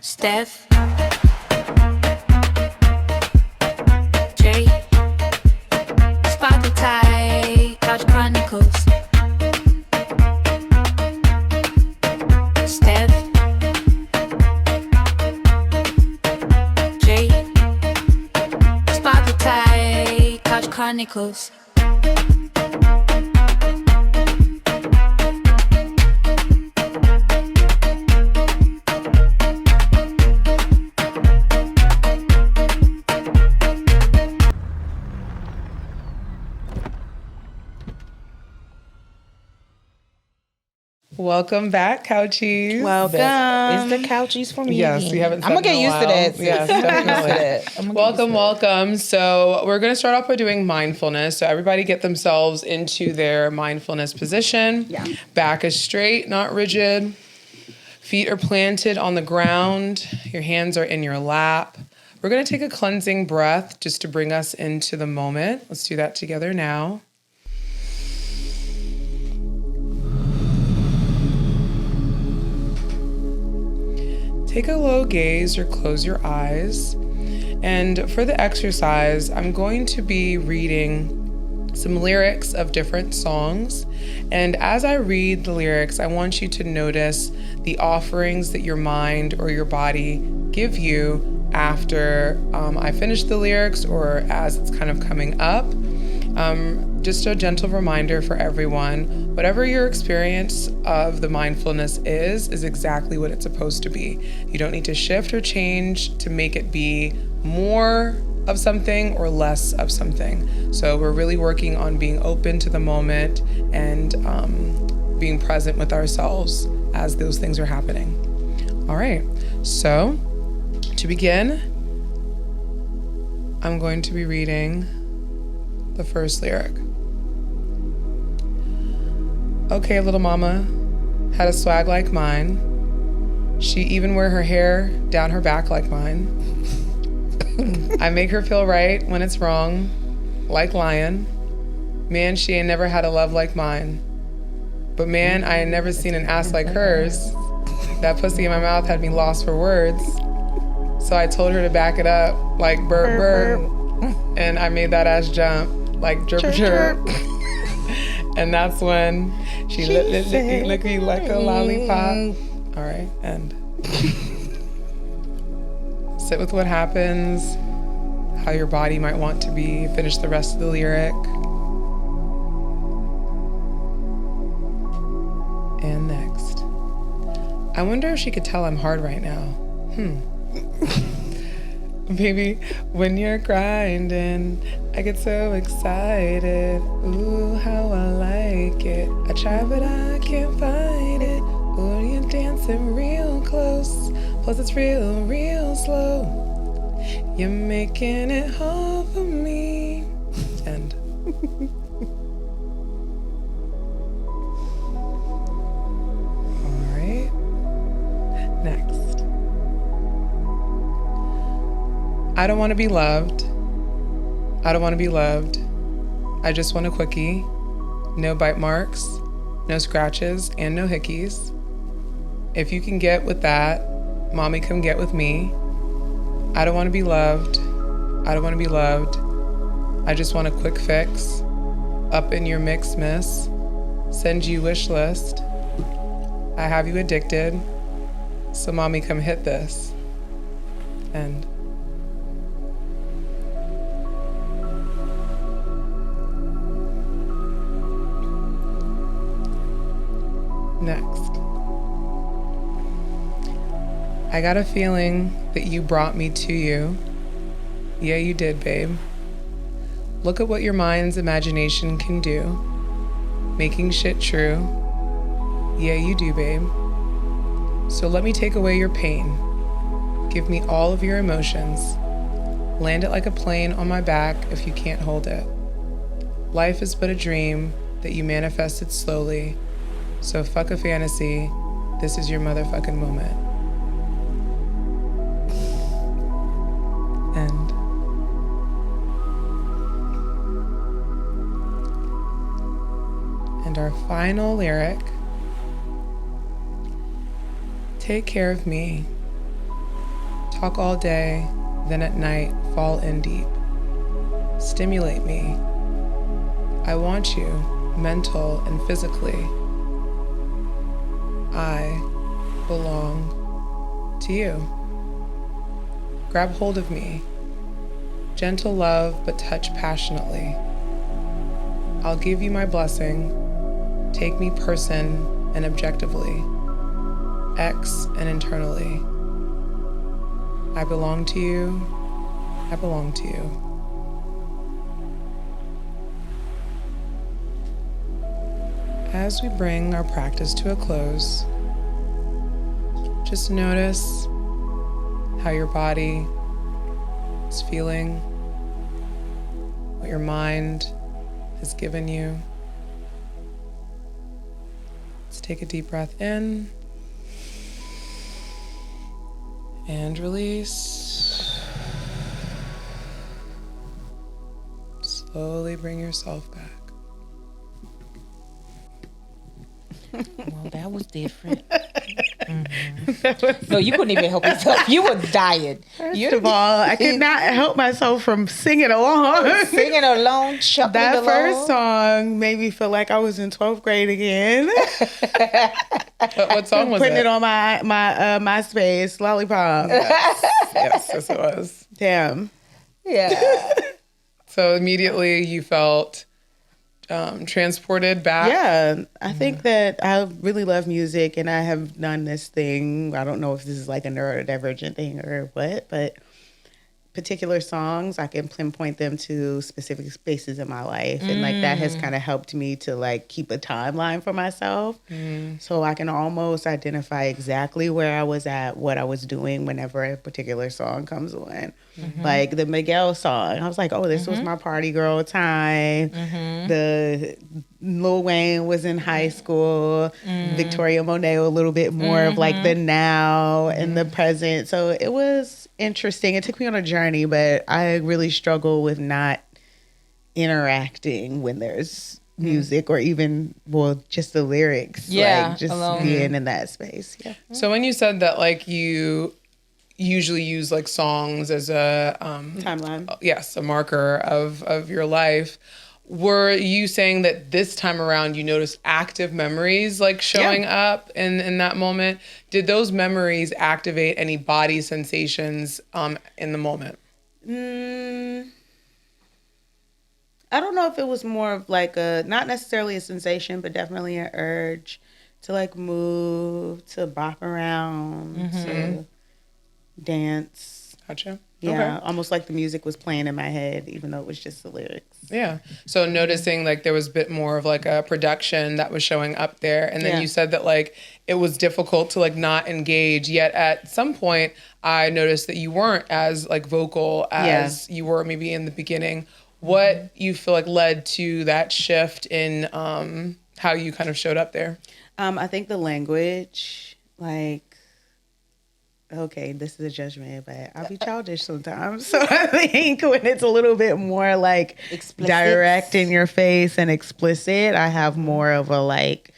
Steph, Jay, Spotify, Couch Chronicles. Steph, Jay, Spotify, Couch Chronicles. Welcome back, Couchies. Welcome. Is the Couchies for me? Yes, we haven't. I'm gonna get used to that. Yes, definitely. Welcome. So we're gonna start off by doing mindfulness. So everybody get themselves into their mindfulness position. Yeah. Back is straight, not rigid. Feet are planted on the ground. Your hands are in your lap. We're gonna take a cleansing breath just to bring us into the moment. Let's do that together now. Take a low gaze or close your eyes. And for the exercise, I'm going to be reading some lyrics of different songs. And as I read the lyrics, I want you to notice the offerings that your mind or your body give you after I finish the lyrics or as it's kind of coming up. Just a gentle reminder for everyone, whatever your experience of the mindfulness is exactly what it's supposed to be. You don't need to shift or change to make it be more of something or less of something. So we're really working on being open to the moment and being present with ourselves as those things are happening. All right, so to begin, I'm going to be reading the first lyric. Okay, little mama had a swag like mine. She even wear her hair down her back like mine. I make her feel right when it's wrong, like lion. Man, she ain't never had a love like mine. But man, I ain't never seen an ass like hers. That pussy in my mouth had me lost for words. So I told her to back it up like burp burp. And I made that ass jump like chirp chirp. And that's when she lick you like a lollipop. All right, and sit with what happens, how your body might want to be. Finish the rest of the lyric. And next. I wonder if she could tell I'm hard right now. Baby, when you're grinding, I get so excited. Ooh, how I like it. I try, but I can't find it. Ooh, you're dancing real close. Plus, it's real slow. You're making it hard for me. End. All right. Next. I don't want to be loved. I don't want to be loved. I just want a quickie. No bite marks, no scratches, and no hickeys. If you can get with that, mommy, come get with me. I don't want to be loved. I don't want to be loved. I just want a quick fix. Up in your mix, miss. Send you wish list. I have you addicted. So mommy, come hit this. End. Next. I got a feeling that you brought me to you. Yeah, you did, babe. Look at what your mind's imagination can do. Making shit true. Yeah, you do, babe. So let me take away your pain. Give me all of your emotions. Land it like a plane on my back if you can't hold it. Life is but a dream that you manifested slowly. So fuck a fantasy, this is your motherfucking moment. End. And our final lyric. Take care of me. Talk all day, then at night fall in deep. Stimulate me. I want you, mental and physically. I belong to you. Grab hold of me. Gentle love, but touch passionately. I'll give you my blessing. Take me person and objectively. X and internally. I belong to you. I belong to you. As we bring our practice to a close, just notice how your body is feeling, what your mind has given you. Let's take a deep breath in and release. Slowly bring yourself back. Well, that was different. No, you couldn't even help yourself. You were dying. First of all, I could not help myself from singing along. Singing along, chuckling That along. first song made me feel like I was in 12th grade again. What song was Putting it? it on my MySpace, Lollipop. Yes, it was. Damn. Yeah. So immediately you felt transported back. Yeah, I think that I really love music, and I have done this thing. I don't know if this is like a neurodivergent thing or what, but particular songs, I can pinpoint them to specific spaces in my life. And like that has kind of helped me to like keep a timeline for myself. So I can almost identify exactly where I was at, what I was doing whenever a particular song comes on. Like the Miguel song, I was like, oh, this was my party girl time. The Lil Wayne was in high school. Victoria Monet a little bit more of like the now and the present. So it was interesting. It took me on a journey, but I really struggle with not interacting when there's music or even, well, just the lyrics. Yeah, like just alone. being in that space. Yeah. So when you said that, like, you usually use like songs as a Timeline. yes, a marker of your life. Were you saying that this time around you noticed active memories like showing up in that moment? Did those memories activate any body sensations in the moment? I don't know if it was more of like a, not necessarily a sensation, but definitely an urge to like move, to bop around, to dance. Gotcha. Yeah, Okay. almost like the music was playing in my head, even though it was just the lyrics. Yeah. So noticing like there was a bit more of like a production that was showing up there. And then Yeah. you said that like it was difficult to like not engage. Yet at some point I noticed that you weren't as like vocal as you were maybe in the beginning. What you feel like led to that shift in how you kind of showed up there? I think the language, like, okay, this is a judgment, but I'll be childish sometimes. So I think when it's a little bit more like Explicit. direct in your face and explicit, I have more of a like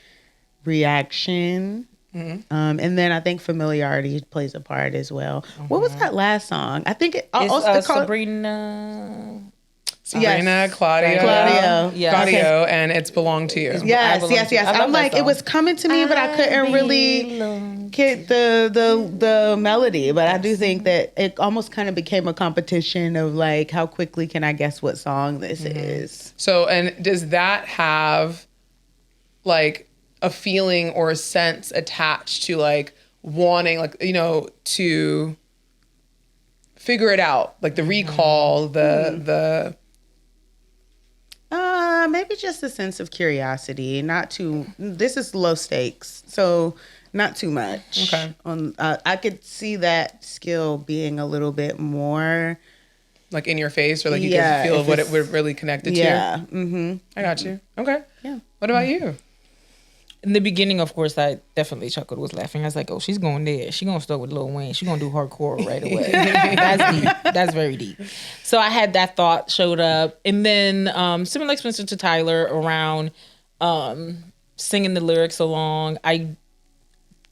reaction. And then I think familiarity plays a part as well. What was that last song? I think it It's also called Sabrina. Sabrina, Claudio. Claudio. Yeah. Claudio, and It's Belong to You. I Yes, belong yes, to- yes. I love I'm that like, it song. was coming to me, but I couldn't really get the melody. But I do think that it almost kind of became a competition of like, how quickly can I guess what song this is? So, and does that have like a feeling or a sense attached to like wanting, like, you know, to figure it out, like the recall, the Maybe just a sense of curiosity. Not too. This is low stakes, so not too much. Okay. I could see that skill being a little bit more. like in your face, or like you Yeah, could feel if what it it's- would really connected to? Yeah. Mm-hmm. I got you. Okay. Yeah. What about you? In the beginning, of course, I definitely chuckled, was laughing. I was like, oh, she's going there. She's going to start with Lil Wayne. She's going to do hardcore right away. That's deep. That's very deep. So I had that thought showed up. And then similar experience to Tyler around singing the lyrics along. I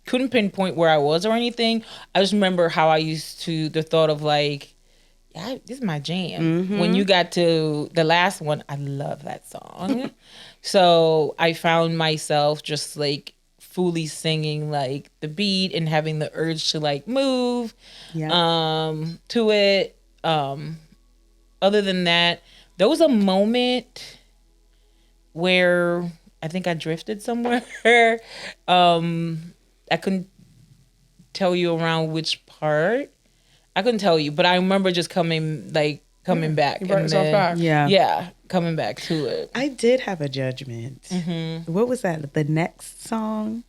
couldn't pinpoint where I was or anything. I just remember how I used to, the thought of like, yeah, this is my jam. When you got to the last one, I love that song. So I found myself just like fully singing like the beat and having the urge to like move to it. Other than that, there was a moment where I think I drifted somewhere. I couldn't tell you around which part. I couldn't tell you, but I remember just coming back. You brought yourself back. Yeah, coming back to it. I did have a judgment. What was that? The next song?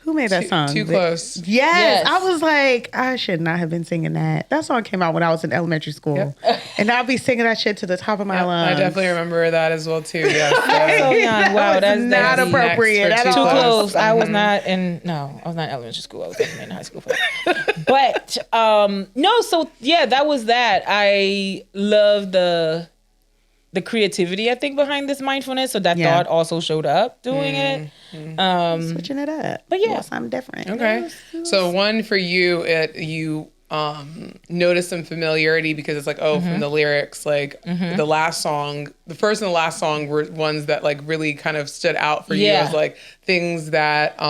Who made that song? Too Close. Yes. I was like, I should not have been singing that. That song came out when I was in elementary school. And I'll be singing that shit to the top of my lungs. I definitely remember that as well too. Yes. So young. Wow, that's not appropriate at Too all. too close. I was not in elementary school. I was definitely in high school for that. But no, so yeah, that was that. I love the creativity, I think, behind this mindfulness. So that thought also showed up doing it. Switching it up. But yeah. Yes, I'm different. Okay. So one for you, you noticed some familiarity because it's like, from the lyrics, like the last song, the first and the last song were ones that like really kind of stood out for you as like things that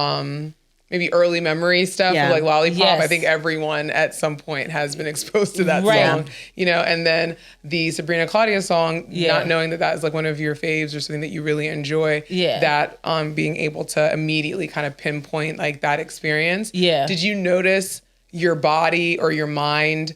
maybe early memory stuff, or like Lollipop. Yes. I think everyone at some point has been exposed to that song, and then the Sabrina Claudia song, not knowing that is like one of your faves or something that you really enjoy, that being able to immediately kind of pinpoint like that experience. Yeah. Did you notice your body or your mind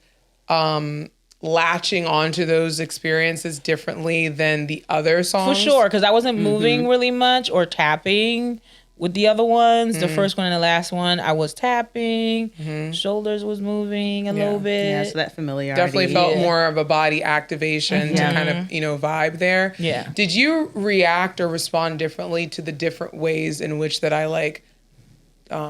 latching onto those experiences differently than the other songs? For sure, because I wasn't moving really much or tapping with the other ones. The first one and the last one, I was tapping, shoulders was moving a little bit. Yeah, so that familiarity. Definitely felt more of a body activation to kind of, vibe there. Yeah. Did you react or respond differently to the different ways in which that I like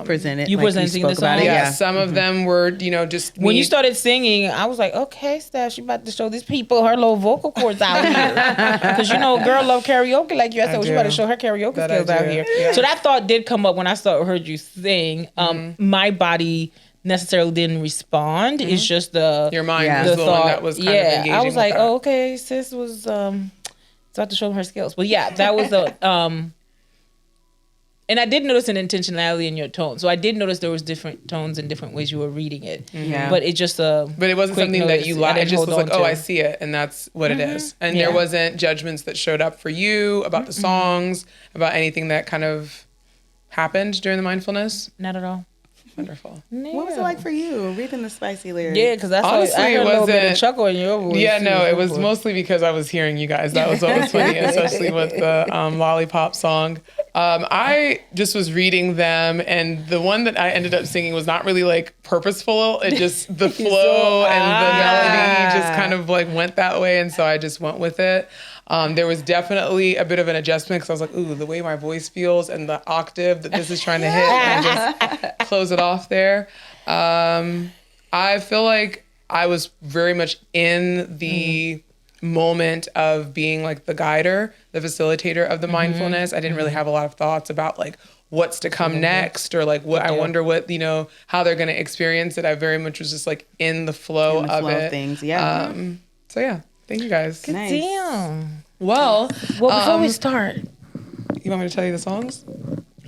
presented? You like presenting you the spoke about song? it? Yeah, some of them were, just when you started singing, I was like, okay, Steph, she about to show these people her little vocal cords out here. Because, girl love karaoke like you. I said, well, she about to show her karaoke skills out here. Yeah. So that thought did come up when I heard you sing. My body necessarily didn't respond. It's just your mind was the thought, one that was kind of engaging. I was like, oh, okay, sis was about to show her skills. But yeah, that was and I did notice an intentionality in your tone. So I did notice there was different tones and different ways you were reading it. Yeah. But it just but it wasn't something that you liked. It just was like, I see it, and that's what it is. And there wasn't judgments that showed up for you about the songs, about anything that kind of happened during the mindfulness? Not at all. Wonderful. Yeah. What was it like for you reading the spicy lyrics? Yeah, because I heard a little bit of chuckle in your voice. Yeah, no, it was mostly because I was hearing you guys. That was what was funny, especially with the Lollipop song. I just was reading them, and the one that I ended up singing was not really like purposeful. It just, the flow and the melody just kind of like went that way, and so I just went with it. There was definitely a bit of an adjustment because I was like, ooh, the way my voice feels and the octave that this is trying to hit, and just close it off there. I feel like I was very much in the moment of being like the guider, the facilitator of the mindfulness. I didn't really have a lot of thoughts about like what's to come next, or like what I wonder what, how they're going to experience it. I very much was just like in the flow of it. Things. Yeah. So yeah, thank you guys. Good damn. Well, before we start, you want me to tell you the songs?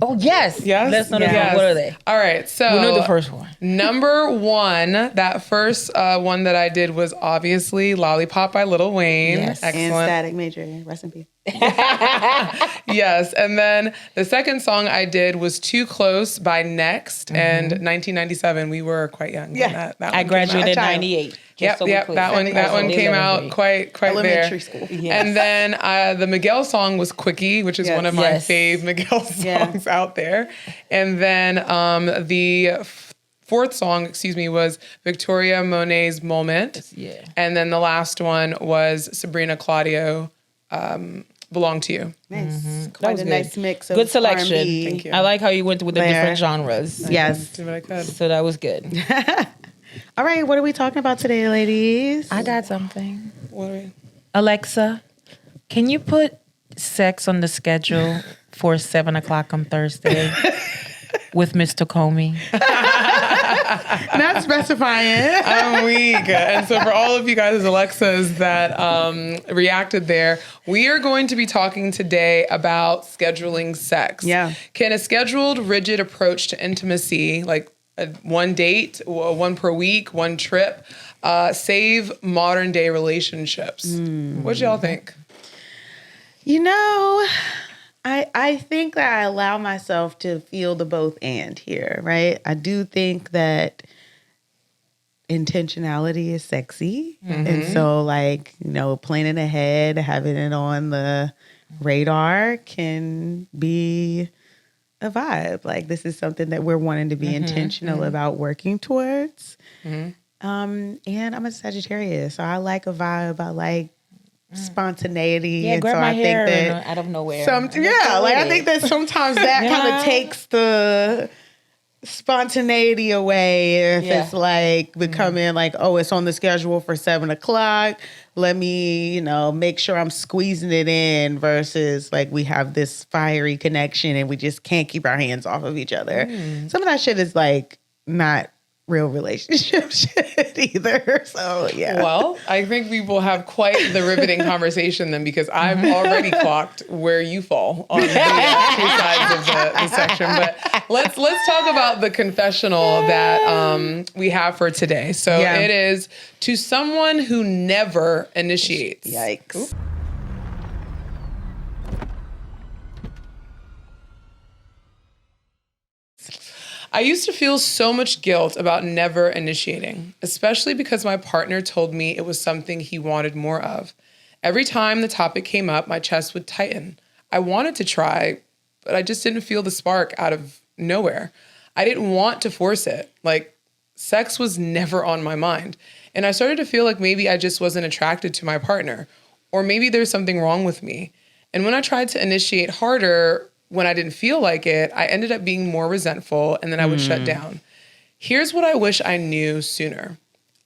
Oh, yes. Yes? Let's know what are they? All right. So we know the first one. Number one, that first one that I did was obviously Lollipop by Lil Wayne. Yes. Excellent. And Static Major. Rest in peace. Yes. And then the second song I did was Too Close by Next. And 1997, we were quite young. Yeah. That I graduated in 98. Yep, that one came out quite elementary there. School. Yes. And then the Miguel song was Quickie, which is one of my fave Miguel songs out there. And then the fourth song, was Victoria Monet's Moment. Yeah. And then the last one was Sabrina Claudio, Belong to You. Nice. Quite a nice mix of good selection. R&B. Thank you. I like how you went with the different genres. Yes. Did what I could. So that was good. All right, what are we talking about today, ladies? I got something. What are we? Alexa, can you put sex on the schedule for 7:00 on Thursday? with Mr. Comey. Not specifying. I'm weak. And so for all of you guys, Alexas, that reacted there, we are going to be talking today about scheduling sex. Yeah. Can a scheduled, rigid approach to intimacy, like one date, one per week, one trip, save modern day relationships? What do y'all think? You know, I think that I allow myself to feel the both and here, right? I do think that intentionality is sexy. And so like, planning ahead, having it on the radar can be a vibe. Like this is something that we're wanting to be intentional about working towards. And I'm a Sagittarius, so I like a vibe. I like spontaneity. Yeah, and grab so my I think hair that out of nowhere. I think that sometimes that kind of takes the spontaneity away if it's like becoming like, oh, it's on the schedule for 7:00. Let me, make sure I'm squeezing it in versus like we have this fiery connection and we just can't keep our hands off of each other. Some of that shit is like not real relationship shit either. So yeah. Well, I think we will have quite the riveting conversation then, because I've already clocked where you fall on the two sides of the section. But let's talk about the confessional that we have for today. So it is to someone who never initiates. Yikes. Ooh. I used to feel so much guilt about never initiating, especially because my partner told me it was something he wanted more of. Every time the topic came up, my chest would tighten. I wanted to try, but I just didn't feel the spark out of nowhere. I didn't want to force it. Like, sex was never on my mind. And I started to feel like maybe I just wasn't attracted to my partner, or maybe there's something wrong with me. And when I tried to initiate harder, when I didn't feel like it, I ended up being more resentful, and then I would shut down. Here's what I wish I knew sooner.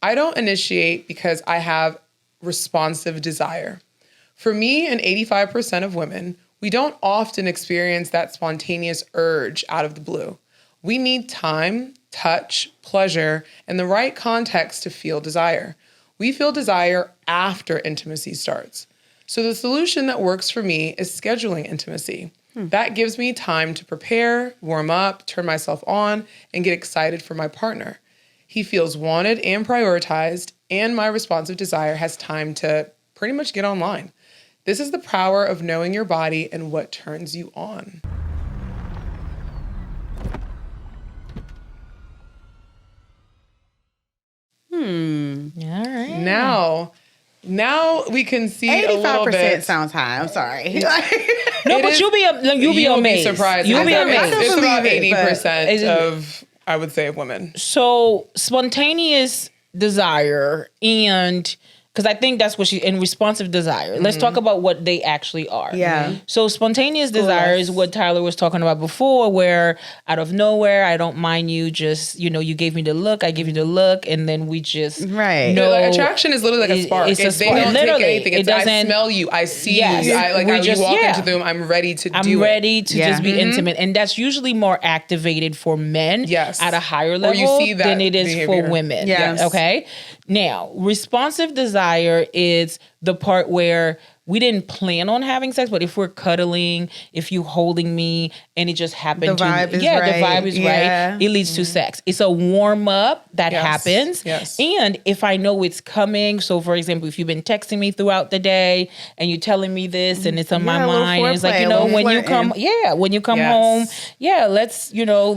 I don't initiate because I have responsive desire. For me and 85% of women, we don't often experience that spontaneous urge out of the blue. We need time, touch, pleasure, and the right context to feel desire. We feel desire after intimacy starts. So the solution that works for me is scheduling intimacy. That gives me time to prepare, warm up, turn myself on, and get excited for my partner. He feels wanted and prioritized, and my responsive desire has time to pretty much get online. This is the power of knowing your body and what turns you on. All right. Now we can see a little 85% bit. sounds high. I'm sorry. No, but you'll be amazed. Be surprised. You'll be amazed. It's about believe it, but- 80% of, I would say, women. So spontaneous desire, and because I think that's what and responsive desire. Let's talk about what they actually are. Yeah. So spontaneous desire is what Tyler was talking about before, where out of nowhere, I don't mind you just, you gave me the look, I give you the look, and then we just Right. know. Like, attraction is literally like a spark. It's a They spark. don't Literally, take anything. It's it I doesn't- smell you. I see Yes. you. I, like We how just- you walk yeah. into the room. I'm ready to do it. I'm ready to just be intimate. And that's usually more activated for men Yes. at a higher Or level you see that than it is behavior. for women. Yes. Okay. Now, responsive desire is the part where we didn't plan on having sex, but if we're cuddling, if you holding me, and it just happened The vibe is the right. vibe is Yeah. right, it leads to sex. It's a warm up that Yes. happens. Yes. And if I know it's coming, so for example, if you've been texting me throughout the day and you're telling me this and it's on my Yeah, a little mind, and it's like, foreplay, a little when you flirting. come, when you come Yes. home,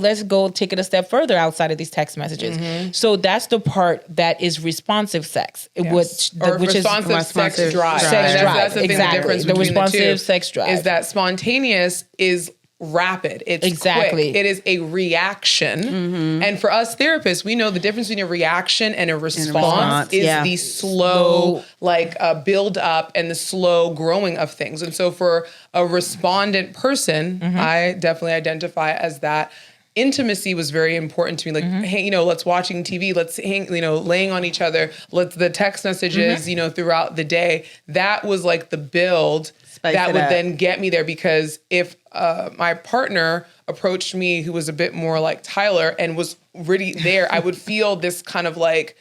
let's go take it a step further outside of these text messages. So that's the part that is responsive sex, which Or is responsive sex responsive drive. sex That's drive, the thing, exactly. the difference The between responsive the two sex drive. is that spontaneous is rapid. It's Exactly. quick. It is a reaction. And for us therapists, we know the difference between a reaction and a response is yeah. the slow, build up and the slow growing of things. And so for a respondent person, I definitely identify as that. intimacy was very important to me. Like, hey, you know, let's watching TV, let's hang, you know, laying on each other, the text messages, you know, throughout the day. That was like the build that would then get me there. Because if my partner approached me, who was a bit more like Tyler and was really there, I would feel this kind of like,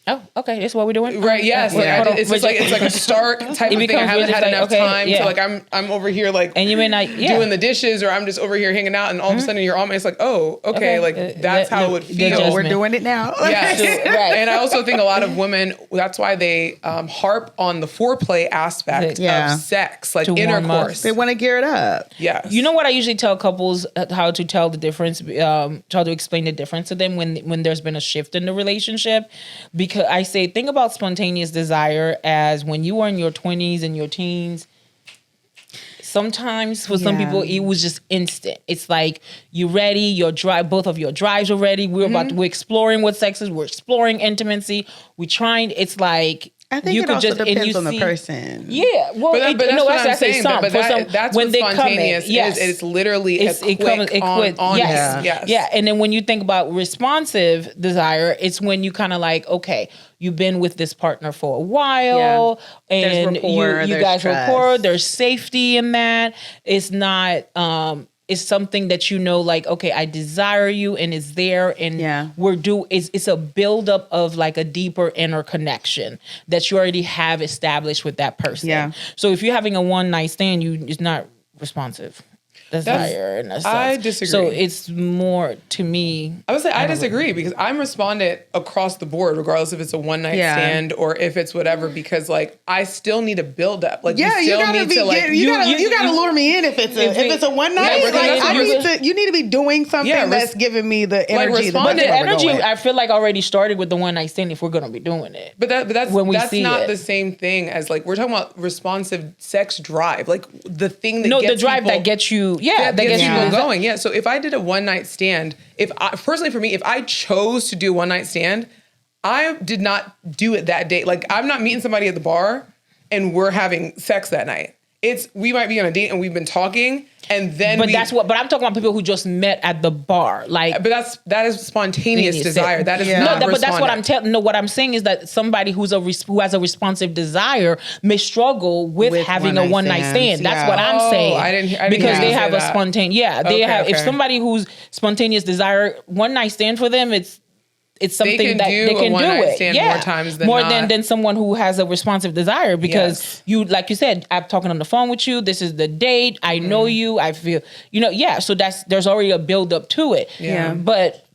oh, okay, that's what we're doing. Right. Yes. Like it's just like it's like a stark type of thing. I haven't had enough time to like I'm over here like and you may not doing the dishes, or I'm just over here hanging out, and all of a sudden you're on me. It's like, oh, okay, like that's how it would feel. We're doing it now. Yes. Right. And I also think a lot of women, that's why they harp on the foreplay aspect of sex, like intercourse. They want to gear it up. Yes. You know what I usually tell couples how to tell the difference, try to explain the difference to them when there's been a shift in the relationship, because I say, think about spontaneous desire as when you were in your 20s and your teens. Sometimes for some people, it was just instant. It's like you're ready, your drive, both of your drives are ready. We're exploring what sex is. We're exploring intimacy. We're trying. It's like I think it also depends on the person. Yeah, well, but that's what I'm saying. That's when what they spontaneous come in, yes. is. It's literally a quick on. Yes. Yeah. And then when you think about responsive desire, it's when you kind of like, okay, you've been with this partner for a while, and you guys rapport. There's safety in that. It's not. It's something that you know, like, okay, I desire you, and it's there, and it's a buildup of like a deeper inner connection that you already have established with that person. Yeah. So if you're having a one night stand, it's not responsive desire. I disagree. So it's more to me. I would say I disagree, because I'm respondent across the board, regardless if it's a one night stand or if it's whatever, because like I still need a build up. Like you gotta lure me in if it's a one night. You need to be doing something that's giving me the energy. But the energy I feel like already started with the one night stand if we're gonna be doing it. But that's not the same thing as like we're talking about responsive sex drive, like the thing that gets the drive people, that gets you. Yeah, that gets people going. Yeah. So if I did a one night stand, if I chose to do a one night stand, I did not do it that day. Like I'm not meeting somebody at the bar and we're having sex that night. We might be on a date and we've been talking, and then but I'm talking about people who just met at the bar. Like, but that is spontaneous desire. That is not but that's what I'm telling. No, what I'm saying is that somebody who has a responsive desire may struggle with having a one night stand. That's what I'm saying. I didn't because they have a spontaneous. Yeah, they have. If somebody who's spontaneous desire, one night stand for them, it's something they can do it. More times than someone who has a responsive desire, because you, like you said, I'm talking on the phone with you. This is the date. I know you. I feel, so there's already a build up to it. Yeah. But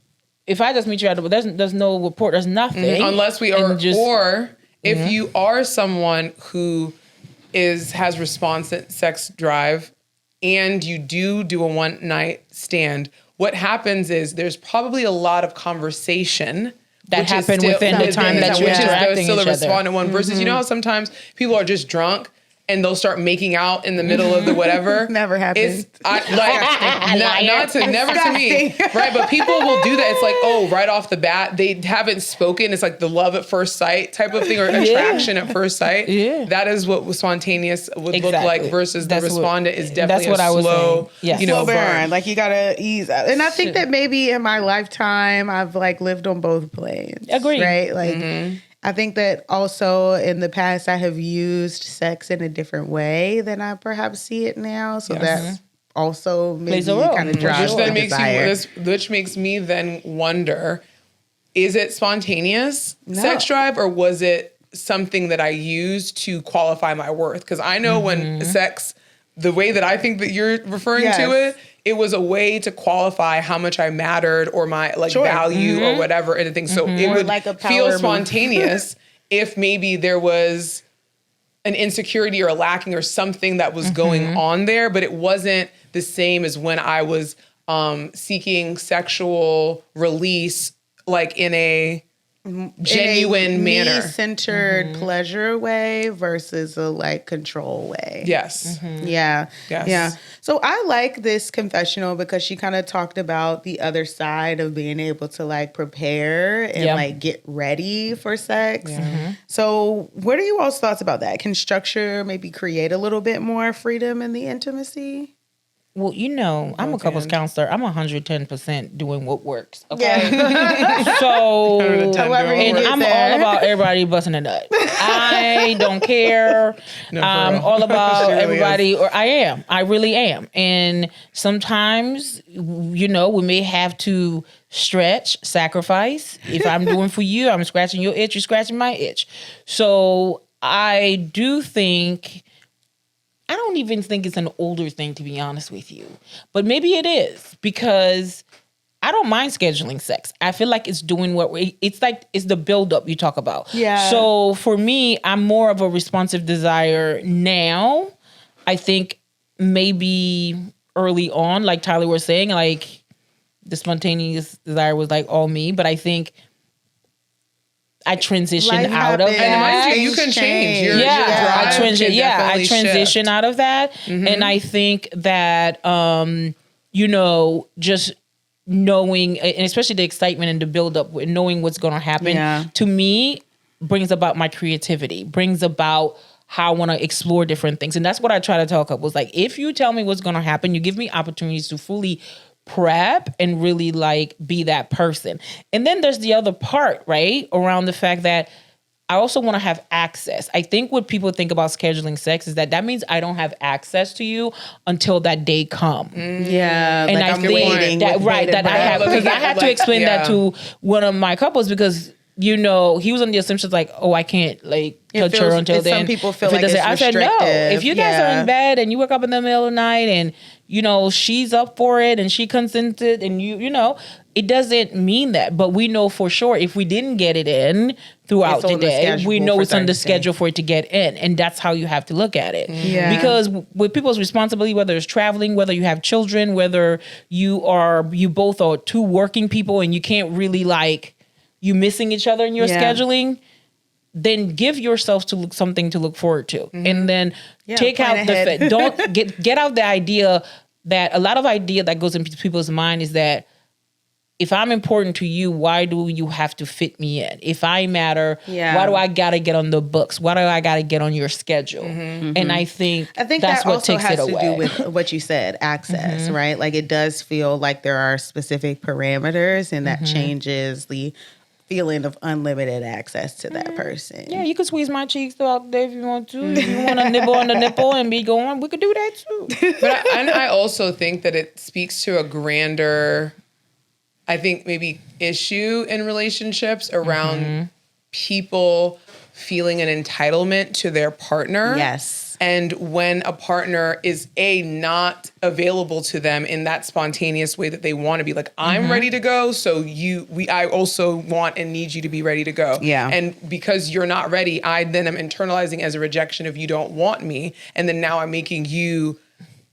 if I just meet you at the, there's no report. There's nothing. Unless we are, or if you are someone who has responsive sex drive and you do a one night stand, what happens is there's probably a lot of conversation that happened within the time that you're interacting still a respondent one versus, you know how sometimes people are just drunk and they'll start making out in the middle of the whatever. Never happens. Never to me, right? But people will do that. It's like, right off the bat, they haven't spoken. It's like the love at first sight type of thing, or attraction at first sight. Yeah. That is what spontaneous would look like versus the respondent is definitely a slow, slow burn. Like you gotta ease out. And I think that maybe in my lifetime, I've like lived on both planes. Agreed. Right? Like, I think that also in the past I have used sex in a different way than I perhaps see it now. So that's also maybe kind of drives the desire. Which makes me then wonder, is it spontaneous sex drive, or was it something that I used to qualify my worth? Because I know when sex, the way that I think that you're referring to it was a way to qualify how much I mattered or my value or whatever and things. So it would like feel spontaneous if maybe there was an insecurity or a lacking or something that was going on there, but it wasn't the same as when I was seeking sexual release, like in a genuine manner, me-centered pleasure way versus a like control way. Yes. Yeah. So I like this confessional because she kind of talked about the other side of being able to like prepare and like get ready for sex. So what are you all's thoughts about that? Can structure maybe create a little bit more freedom in the intimacy? Well, I'm a couples hand. counselor. I'm 110% doing what works. Okay. Yeah. So, 110 However doing you and what get I'm there. all about everybody busting a nut. I don't care. No, for I'm real. all about She really everybody, or I am. I really am. And sometimes, we may have to stretch, sacrifice. If I'm doing for you, I'm scratching your itch, you're scratching my itch. So I do think, I don't even think it's an older thing, to be honest with you. But maybe it is, because I don't mind scheduling sex. I feel like it's doing it's the buildup you talk about. Yeah. So for me, I'm more of a responsive desire now. I think maybe early on, like Tyler was saying, like the spontaneous desire was like all me. But I think I transitioned Life out of happens. And that. mind you can change. Your I drive can definitely transition shift. out of that. And I think that just knowing, and especially the excitement and the buildup, knowing what's going to happen, to me brings about my creativity, brings about how I want to explore different things. And that's what I try to tell couples. Like, if you tell me what's going to happen, you give me opportunities to fully prep and really like be that person. And then there's the other part, right, around the fact that I also want to have access. I think what people think about scheduling sex is that means I don't have access to you until that day come. Yeah. And like I I'm think waiting that with right, bated that I have, breath. because I had to explain that to one of my couples, because he was on the assumption like, oh, I can't like touch her until then. Some people feel If it like doesn't- it's I said, no, restrictive. if you guys are in bed and you wake up in the middle of the night and she's up for it and she consented and it doesn't mean that. But we know for sure if we didn't get it in throughout It's the on the day, schedule we know for it's on the Thursday. schedule for it to get in. And that's how you have to look at it. Yeah. Because with people's responsibility, whether it's traveling, whether you have children, whether you both are two working people and you can't really you missing each other in your scheduling, then give yourself something to look forward to. And then take plan out the ahead. fact, don't get out the idea that a lot of idea that goes into people's mind is that if I'm important to you, why do you have to fit me in? If I matter, why do I gotta get on the books? Why do I gotta get on your schedule? And I think that's that what takes has it to away. do with what you said, access, right? Like it does feel like there are specific parameters, and that changes the feeling of unlimited access to that person. Yeah, you can squeeze my cheeks throughout the day if you want to. If you want to nibble on the nipple and be going, we could do that too. But I also think that it speaks to a grander, I think maybe issue in relationships around people feeling an entitlement to their partner. Yes. And when a partner is not available to them in that spontaneous way that they want to be, like, I'm ready to go, so I also want and need you to be ready to go. Yeah. And because you're not ready, I then am internalizing as a rejection of you don't want me, and then now I'm making you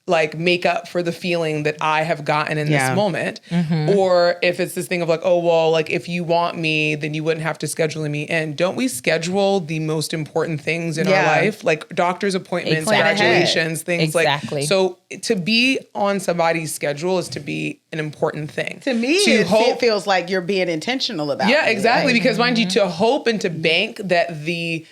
like make up for the feeling that I have gotten in this moment. Or if it's this thing of like, oh, well, like if you want me, then you wouldn't have to schedule me in. Don't we schedule the most important things in our life? Like doctor's appointments, Plan ahead. graduations, things Exactly. like. So to be on somebody's schedule is to be an important thing. To me, it feels like you're being intentional about it. Yeah, exactly. Like, Because mind you, to hope and to bank that the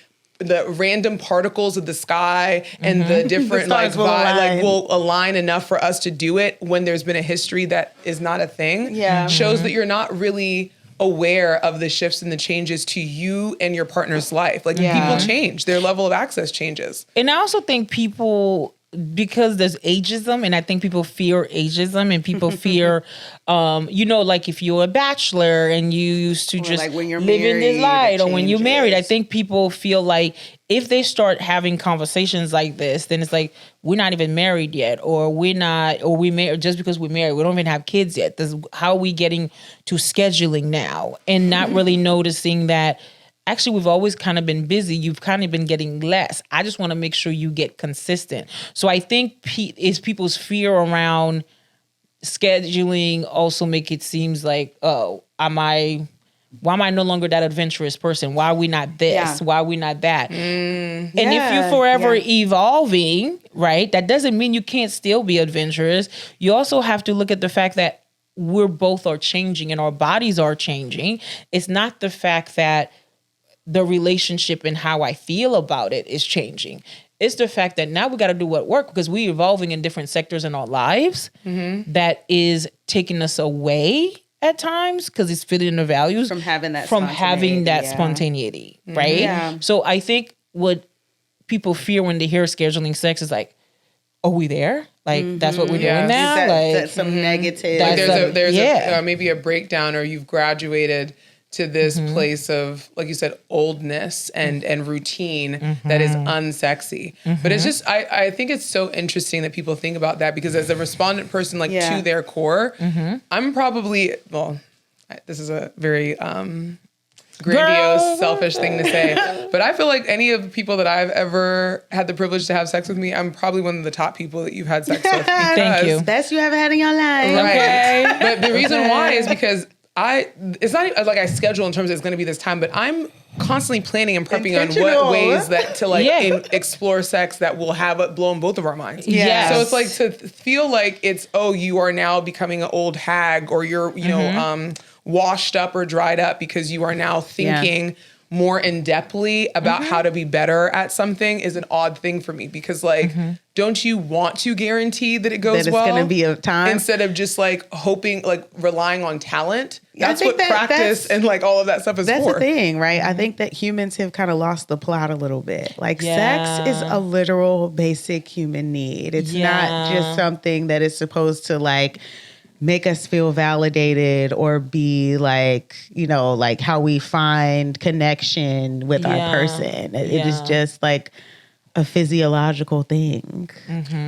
random particles of the sky and the different stars will align. will align enough for us to do it when there's been a history that is not a thing. Yeah. Shows that you're not really aware of the shifts and the changes to you and your partner's life. Like people change, their level of access changes. And I also think people, because there's ageism, and I think people fear ageism, and people fear, like if you're a bachelor and you used to just like when you're live in this married, light, it or when you're married, I changes. think people feel like if they start having conversations like this, then it's like, we're not even married yet, or we're not, or we married just because we're married, we don't even have kids yet. How are we getting to scheduling now and not really noticing that actually we've always kind of been busy. You've kind of been getting less. I just want to make sure you get consistent. So I think it's people's fear around scheduling also make it seems like, oh, why am I no longer that adventurous person? Why are we not this? Yeah. Why are we not that? And if you're forever evolving, right, that doesn't mean you can't still be adventurous. You also have to look at the fact that we're both are changing and our bodies are changing. It's not the fact that the relationship and how I feel about it is changing. It's the fact that now we got to do what work because we're evolving in different sectors in our lives that is taking us away at times because it's fitting the values From having that spontaneity, right? Yeah. So I think what people fear when they hear scheduling sex is like, are we there? Like that's what we're Yeah. doing now. That's some negative. Like That's there's maybe a breakdown, or you've graduated to this place of, like you said, oldness and routine that is unsexy. But it's just, I think it's so interesting that people think about that, because as a respondent person, like to their core, I'm probably, well, this is a very grandiose, selfish thing to say, but I feel like any of the people that I've ever had the privilege to have sex with me, I'm probably one of the top people that you've had sex with. Thank you. Best you ever had in your life. Right. Okay. But the reason why is because it's not even like I schedule in terms of it's going to be this time, but I'm constantly planning and prepping on what ways that to explore sex that will have it blown both of our minds. Yes. So it's like to feel like it's, oh, you are now becoming an old hag, or you're, you know, washed up or dried up because you are now thinking more in-depthly about how to be better at something is an odd thing for me, because like, don't you want to guarantee that it goes That it's well? gonna be a time? Instead of just like hoping, like relying on talent. That's think what practice and like all of that stuff is That's for. the thing, right? I think that humans have kind of lost the plot a little bit. Like sex is Yeah. a literal basic human need. It's not just something that is supposed to like make us feel validated or be like, you know, like how we find connection with our person. It is just like a physiological thing.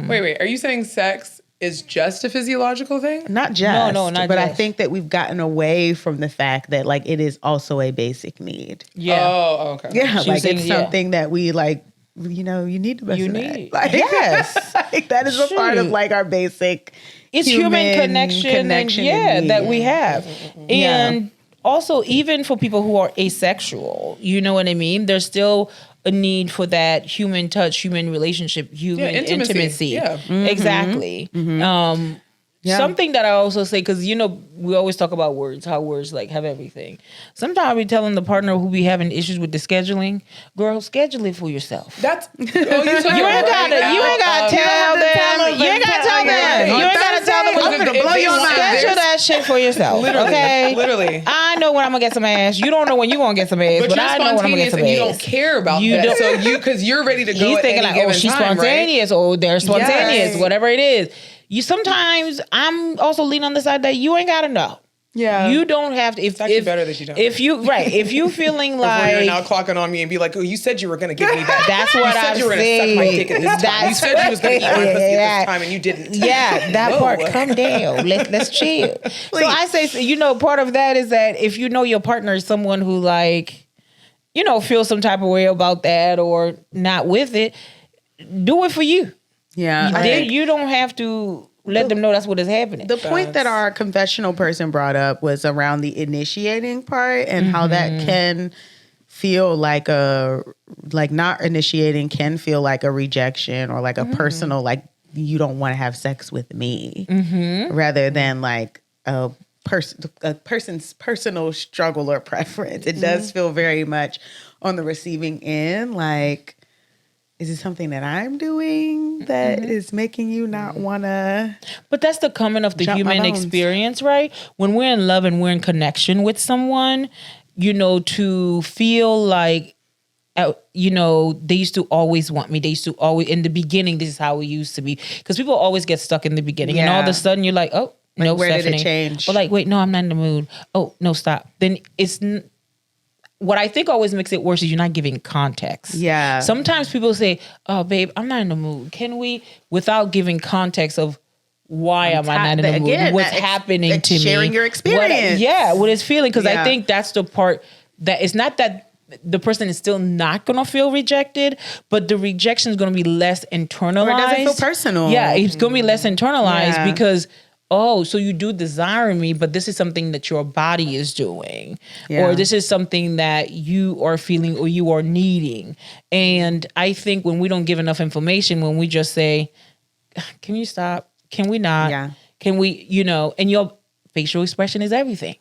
Wait, are you saying sex is just a physiological thing? Not just, No, not but I just. think that we've gotten away from the fact that like it is also a basic need. Yeah. Oh, okay. Yeah, She like was saying, it's something that we like, you know, you need to mess with that. need. Like, Yes. like, that is a part of Shoot. like our basic It's human connection and and that need. we have. And also, even for people who are asexual, you know what I mean? There's still a need for that human touch, human relationship, human intimacy. Yeah. Exactly. Something that I also say, because you know we always talk about words, how words like have everything. Sometimes I be telling the partner who be having issues with the scheduling, girl, schedule it for yourself. That's You ain't gotta tell them. You ain't gotta tell them. You ain't gotta tell them. I'm gonna blow your mind. Schedule that shit for yourself. Okay. Literally. I know when I'm gonna get some ass. You don't know when you gonna get some ass, but you're I know when I'm gonna get spontaneous some and ass. you don't care about You that. don't- So because you're ready to go He's at thinking any like, given oh, she's time, spontaneous. Oh, they're spontaneous. Yes. Whatever it is. You sometimes I'm also leaning on the side that you ain't gotta know. Yeah. You don't have to. If, actually if better that you don't. If you feeling Before you're now like clocking on me and be like, oh, you said you were going to give me that. that's You what said I'm you were going to suck my dick at this time. You said you was going to eat my pussy at this time and you didn't. Yeah, that Whoa. part. Calm down. Let's chill. So I say, you know, part of that is that if you know your partner is someone who like, you know, feels some type of way about that or not with it, do it for you. Yeah. I Then think you don't have to let them know that's what is happening. the point that our confessional person brought up was around the initiating part and how that can feel like not initiating can feel like a rejection or like a personal, like you don't want to have sex with me rather than like a person's personal struggle or preference. It does feel very much on the receiving end, like, is it something that I'm doing that is making you not want to? But that's the coming of the Jump my human bones. experience, right? When we're in love and we're in connection with someone, you know, to feel like, you know, they used to always want me. They used to always, in the beginning, this is how it used to be. Because people always get stuck in the beginning. And all of Yeah. a sudden you're like, oh, no, where did it Stephanie. change? Or like, wait, no, I'm not in the mood. Oh, no, stop. Then what I think always makes it worse is you're not giving context. Yeah. Sometimes people say, oh, babe, I'm not in the mood. Can we, without giving context of why am I not in the mood? Again, What's that happening to me? sharing your experience. What it's feeling. Because I Yeah. think that's the part that it's not that the person is still not going to feel rejected, but the rejection is going to be less internalized. Or it doesn't feel personal. Yeah, it's going to be less internalized Yeah. because, oh, so you do desire me, but this is something that your body is doing. Yeah. Or this is something that you are feeling or you are needing. And I think when we don't give enough information, when we just say, can you stop? Can we not? Yeah. Can we, you know, and your facial expression is everything.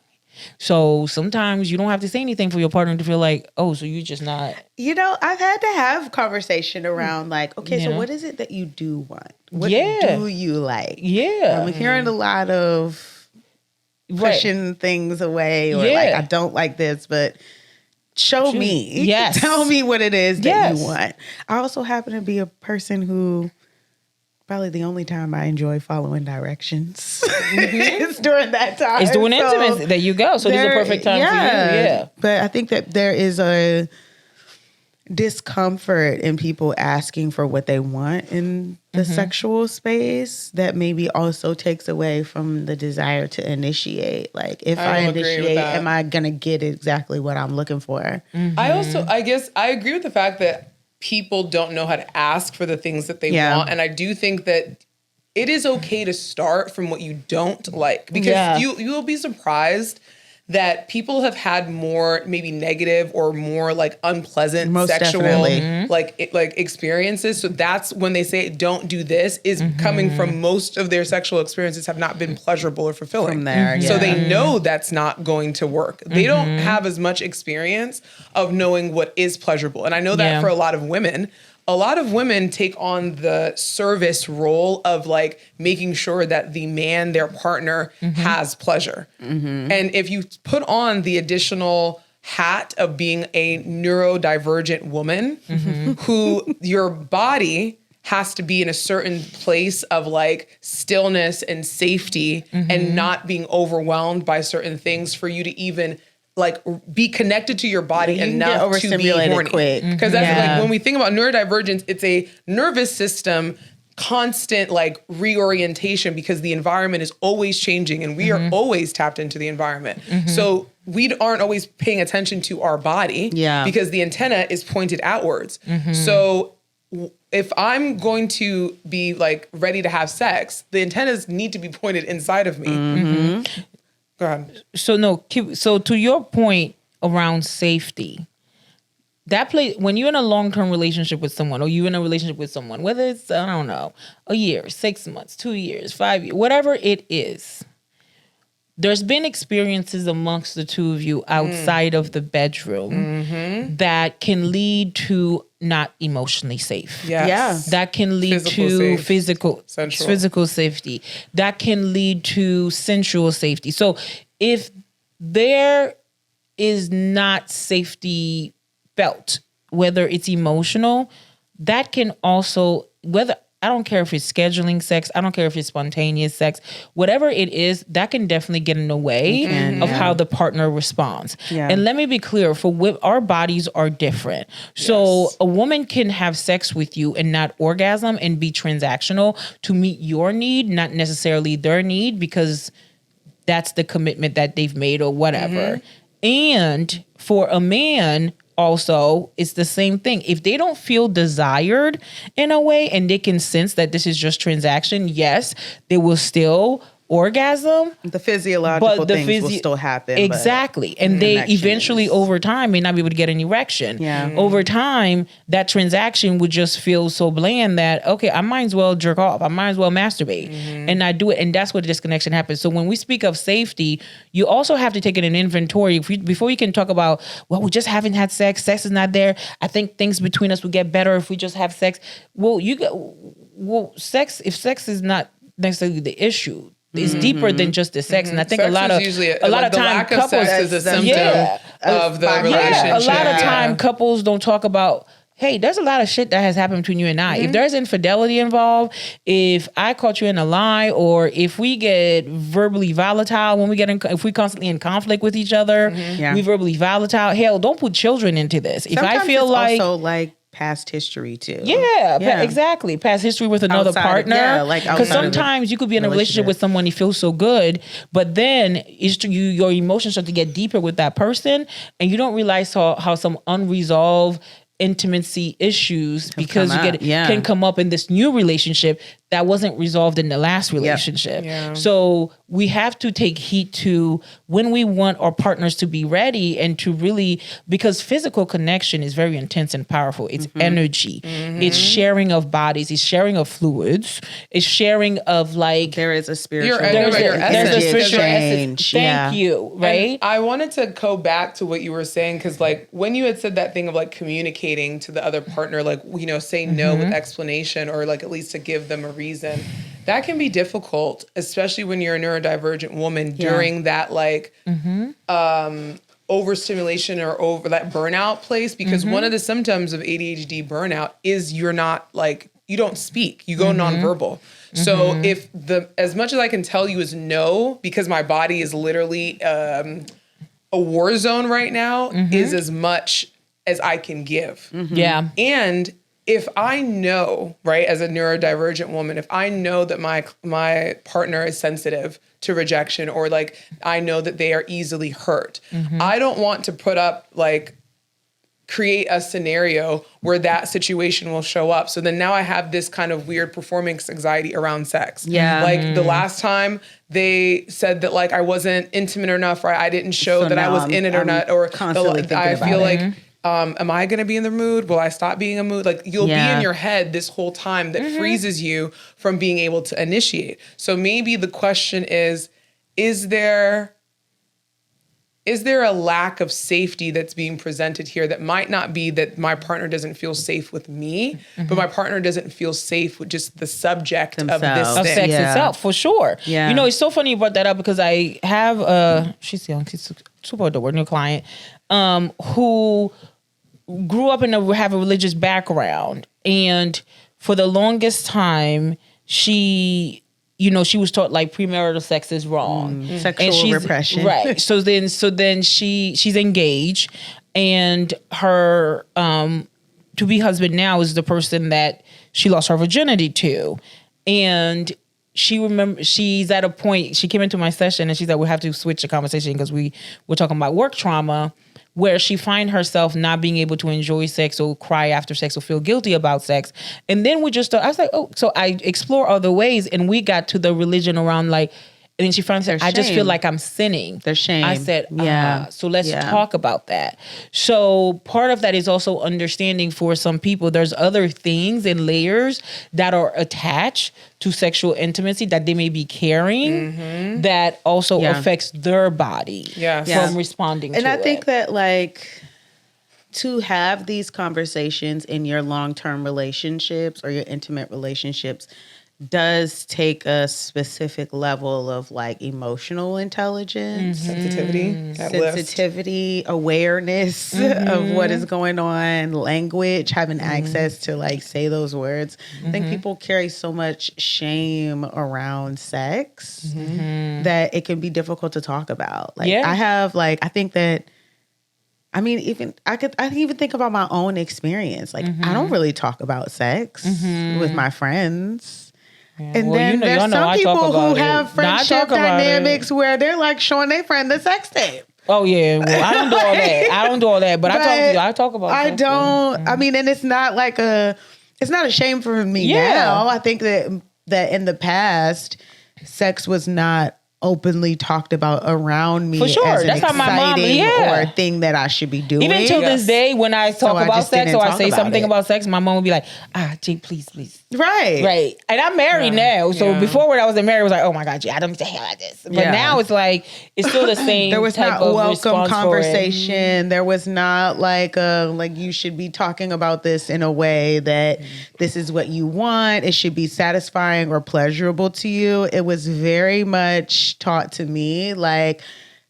So sometimes you don't have to say anything for your partner to feel like, oh, so you're just not. You know, I've had to have conversation around like, okay, You so know? what is it that you do want? What Yeah. do you like? Yeah. I'm hearing a lot of Right. pushing things away or like, Yeah. I don't like this, but show me. Yes. Tell me what it is that Yes. you want. I also happen to be a person who probably the only time I enjoy following directions is during that time. It's doing So intimacy. There you go. So this is a perfect time for you. Yeah. But I think that there is a discomfort in people asking for what they want in the sexual space that maybe also takes away from the desire to initiate. Like if I will agree with initiate, that. am I going to get exactly what I'm looking for? I guess I agree with the fact that people don't know how to ask for the things that they Yeah. want. And I do think that it is okay to start from what you don't like, because Yeah. you will be surprised that people have had more maybe negative or more like unpleasant Most sexual definitely. like experiences. So that's when they say don't do this is coming from most of their sexual experiences have not been pleasurable or fulfilling. From there, So yeah. they know that's not going to work. They don't have as much experience of knowing what is pleasurable. And I know that Yeah. for a lot of women take on the service role of like making sure that the man, their partner, has pleasure. And if you put on the additional hat of being a neurodivergent woman who your body has to be in a certain place of like stillness and safety and not being overwhelmed by certain things for you to even like be connected to your body You can enough get to be overstimulated horny. quick. Because that's Yeah. like when we think about neurodivergence, it's a nervous system constant like reorientation because the environment is always changing and we are always tapped into the environment. So we aren't always paying attention to our body Yeah. because the antenna is pointed outwards. So if I'm going to be like ready to have sex, the antennas need to be pointed inside of me. Go ahead. So to your point around safety, when you're in a long-term relationship with someone or you're in a relationship with someone, whether it's, I don't know, a year, 6 months, 2 years, 5 years, whatever it is, there's been experiences amongst the two of you outside of the bedroom that can lead to not emotionally safe. Yes. Yeah. That can lead Physical to safe. Sensual. physical safety. That can lead to sensual safety. So if there is not safety felt, whether it's emotional, that can also, I don't care if it's scheduling sex, I don't care if it's spontaneous sex, whatever it is, that can definitely get in the way of how the partner responds. Yeah. And let me be clear, our bodies are different. So a woman can have sex with you and not orgasm and be transactional to meet your need, not necessarily their need, because that's the commitment that they've made or whatever. And for a man, also, it's the same thing. If they don't feel desired in a way and they can sense that this is just transaction, yes, they will still orgasm. The physiological But the things will still happen. but Exactly. And they connection eventually, is- over time, may not be able to get an erection. Yeah. Over time, that transaction would just feel so bland that, okay, I might as well jerk off. I might as well masturbate and not do it. And that's where the disconnection happens. So when we speak of safety, you also have to take it in inventory. Before you can talk about, well, we just haven't had sex. Sex is not there. I think things between us will get better if we just have sex. If sex is not necessarily the issue, it's deeper than just the sex. And I think Sex a lot is of usually a lot of the time lack of couples sex is a symptom Yeah. of the Yeah, relationship. a lot of Yeah. time couples don't talk about, hey, there's a lot of shit that has happened between you and I. If there's infidelity involved, if I caught you in a lie, or if we get verbally volatile when if we constantly in conflict with each other, Yeah. we verbally volatile. Hell, don't put children into this. If Sometimes I feel it's like also like past history too. exactly. Past history with another Outside of- partner. yeah, like Because outside of the sometimes you could be in a relationship with someone, you feel so good, but then your emotions start to get deeper with that person, and you don't realize how some unresolved intimacy issues because come you up, yeah. can come up in this new relationship that wasn't resolved in the last relationship. Yeah. So we have to take heed to when we want our partners to be ready and to really, because physical connection is very intense and powerful. It's energy. It's sharing of bodies. It's sharing of fluids. It's sharing of like, There is a spiritual There's a there's a spiritual exchange. essence. Thank you. Right. And I wanted to go back to what you were saying, because like when you had said that thing of like communicating to the other partner, like, you know, say no with explanation, or like at least to give them a reason, that can be difficult, especially when you're a neurodivergent woman during that like overstimulation or over that burnout place, because one of the symptoms of ADHD burnout is you're not like, you don't speak, you go nonverbal. So if as much as I can tell you is no, because my body is literally a war zone right now, is as much as I can give. Yeah. And if I know, right, as a neurodivergent woman, if I know that my partner is sensitive to rejection, or like I know that they are easily hurt, I don't want to put up like create a scenario where that situation will show up. So then now I have this kind of weird performance anxiety around sex. Yeah. Like the last time they said that like I wasn't intimate enough, right? I didn't show So that I now was in it or I'm not. Or constantly thinking I about feel it. like, am I going to be in the mood? Will I stop being in the mood? Like you'll be in your head this whole time that freezes you from being able to initiate. So maybe the question is there a lack of safety that's being presented here that might not be that my partner doesn't feel safe with me, but my partner doesn't feel safe with just the subject of this Themselves. Of thing. sex itself, for sure. Yeah. You know, it's so funny you brought that up, because I have she's young, she's super adorable, new client, who grew up have a religious background, and for the longest time she was taught like premarital sex is wrong, Sexual repression. right? So then she's engaged, and her to be husband now is the person that she lost her virginity to, and she's at a point, she came into my session and she said we have to switch the conversation because we're talking about work trauma, where she find herself not being able to enjoy sex or cry after sex or feel guilty about sex. And then I was like, oh, so I explore other ways, and we got to the religion around like, and then she finally said, I just feel like I'm sinning. There's shame. I said, so let's Yeah. talk about that. So part of that is also understanding for some people, there's other things and layers that are attached to sexual intimacy that they may be carrying that also affects their body from responding to it. And I think that like to have these conversations in your long-term relationships or your intimate relationships does take a specific level of like emotional intelligence, sensitivity, awareness of what is going on, language, having access to like say those words. I think people carry so much shame around sex that it can be difficult to talk about. Like I think that, I mean, I can even think about my own experience. Like I don't really talk about sex with my friends. And then there's some people who have friendship dynamics where they're like showing their friend the sex tape. Oh yeah, well, I don't do all that. But I talk to you. I talk about. I don't. I mean, and it's not like it's not a shame for me now. I think that in the past, sex was not openly talked about around me for sure. as an That's how my mom, or a thing that I should be doing. Even till this day, when I talk about sex or I say something about sex, my mom would be like, G, please. Right. And I'm married now. So before when I wasn't married, I was like, oh my God, G, I don't need to hear like this. But now it's like, it's still the same. There was type not of welcome conversation. There was not like you should be talking about this in a way that this is what you want. It should be satisfying or pleasurable to you. It was very much taught to me like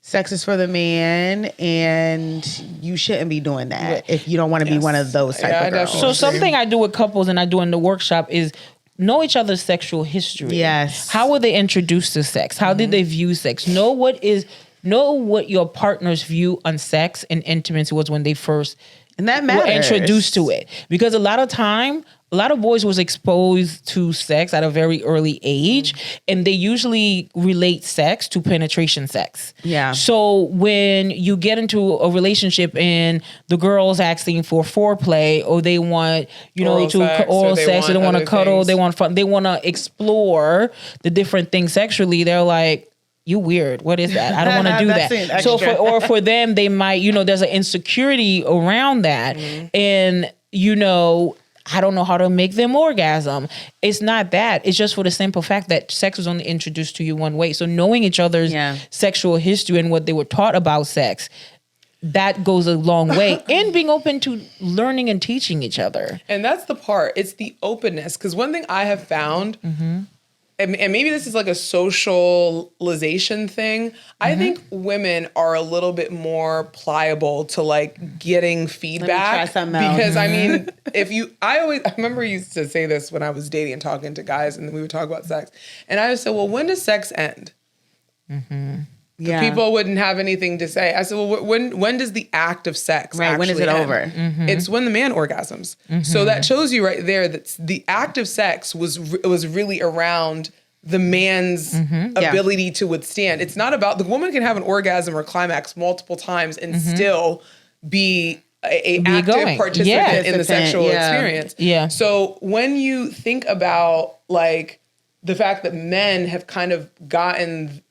sex is for the man and you shouldn't be doing that if you don't want to be one of those type of girls. So something I do with couples and I do in the workshop is know each other's sexual history. Yes. How were they introduced to sex? How did they view sex? Know what your partner's view on sex and intimacy was when they first and that were matters. introduced to it. Because a lot of time a lot of boys was exposed to sex at a very early age, and they usually relate sex to penetration sex. Yeah. So when you get into a relationship and the girl's asking for foreplay, or they want, Oral sex, oral or they sex, or they want want to other cuddle, things. they want fun, they want to explore the different things sexually, they're like, you weird. What is that? I don't want to do That's that. an So extra. for them, they might, there's an insecurity around that. And, I don't know how to make them orgasm. It's not that. It's just for the simple fact that sex was only introduced to you one way. So knowing each other's sexual history and what they were taught about sex, that goes a long way. And being open to learning and teaching each other. And that's the part. It's the openness. Because one thing I have found, and maybe this is like a socialization thing, I think women are a little bit more pliable to like getting feedback. try something else. Because I mean, I remember I used to say this when I was dating and talking to guys, and we would talk about sex. And I would say, well, when does sex end? People wouldn't have anything to say. I said, well, when does the act of sex Right, when is it actually over? end? It's when the man orgasms. So that shows you right there that the act of sex was really around the man's ability to withstand. It's not about, the woman can have an orgasm or climax multiple times and still be a active going. participant in the Participant, sexual yeah. experience. Yeah. So when you think about like the fact that men have kind of gotten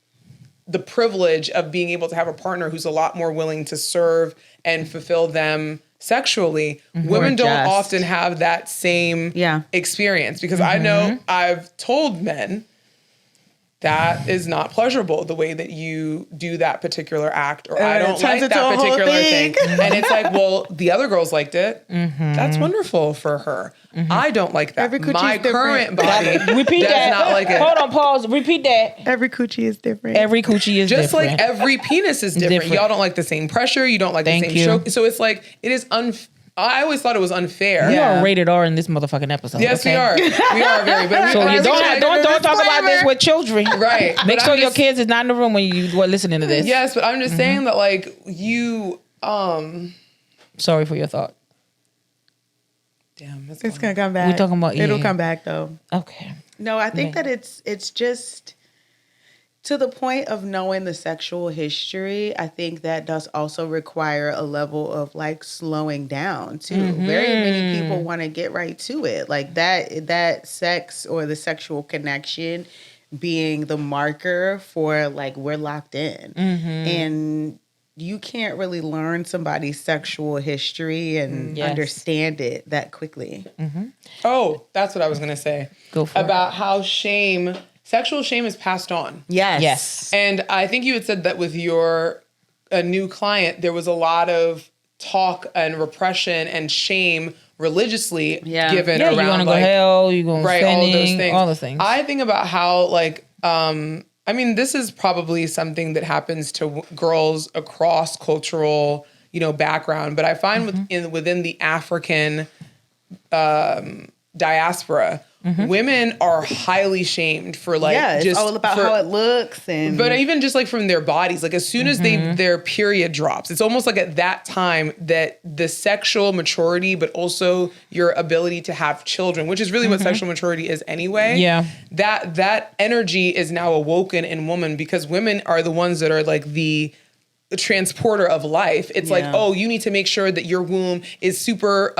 the privilege of being able to have a partner who's a lot more willing to serve and fulfill them sexually, women don't just. often have that same experience, because I know I've told men that is not pleasurable the way that you do that particular act, or I don't like that particular thing. And it's like, well, the other girls liked it. That's wonderful for her. I don't like that. Every coochie My is different. current body Repeat does that. not like it. Hold on, pause. Repeat that. Every coochie is different. Every coochie is Just different. like every penis is different. Different. Y'all don't like the same pressure. You don't like Thank the same you. stroke. So it's like, it is I always thought it was unfair. We are rated R in this motherfucking episode. Yes, okay? we are. We are very. But So I you think don't talk about this with children. Right. Make But sure I'm your just- kids is not in the room when you were listening to this. Yes, but I'm just saying that like you. Sorry for your thought. Damn, that's It's gonna come back. We're talking about It'll eating. come back though. Okay. No, I think that it's just to the point of knowing the sexual history. I think that does also require a level of like slowing down too. Very many people want to get right to it, like that sex or the sexual connection being the marker for like we're locked in, and you can't really learn somebody's sexual history and Yes. understand it that quickly. Oh, that's what I was gonna say. Go for it. About how sexual shame is passed on. Yes. And I think you had said that with your new client, there was a lot of talk and repression and shame religiously given Yeah, around you want to go like, hell, you going right, all of those things. all the things. I think about how like I mean, this is probably something that happens to girls across cultural, background, but I find within the African diaspora, women are highly shamed for like It's just all about how it looks, and but even just like from their bodies, like as soon as their period drops, it's almost like at that time that the sexual maturity, but also your ability to have children, which is really what sexual maturity is anyway. Yeah. That energy is now awoken in women, because women are the ones that are like the transporter of life. It's like, oh, you need to make sure that your womb is super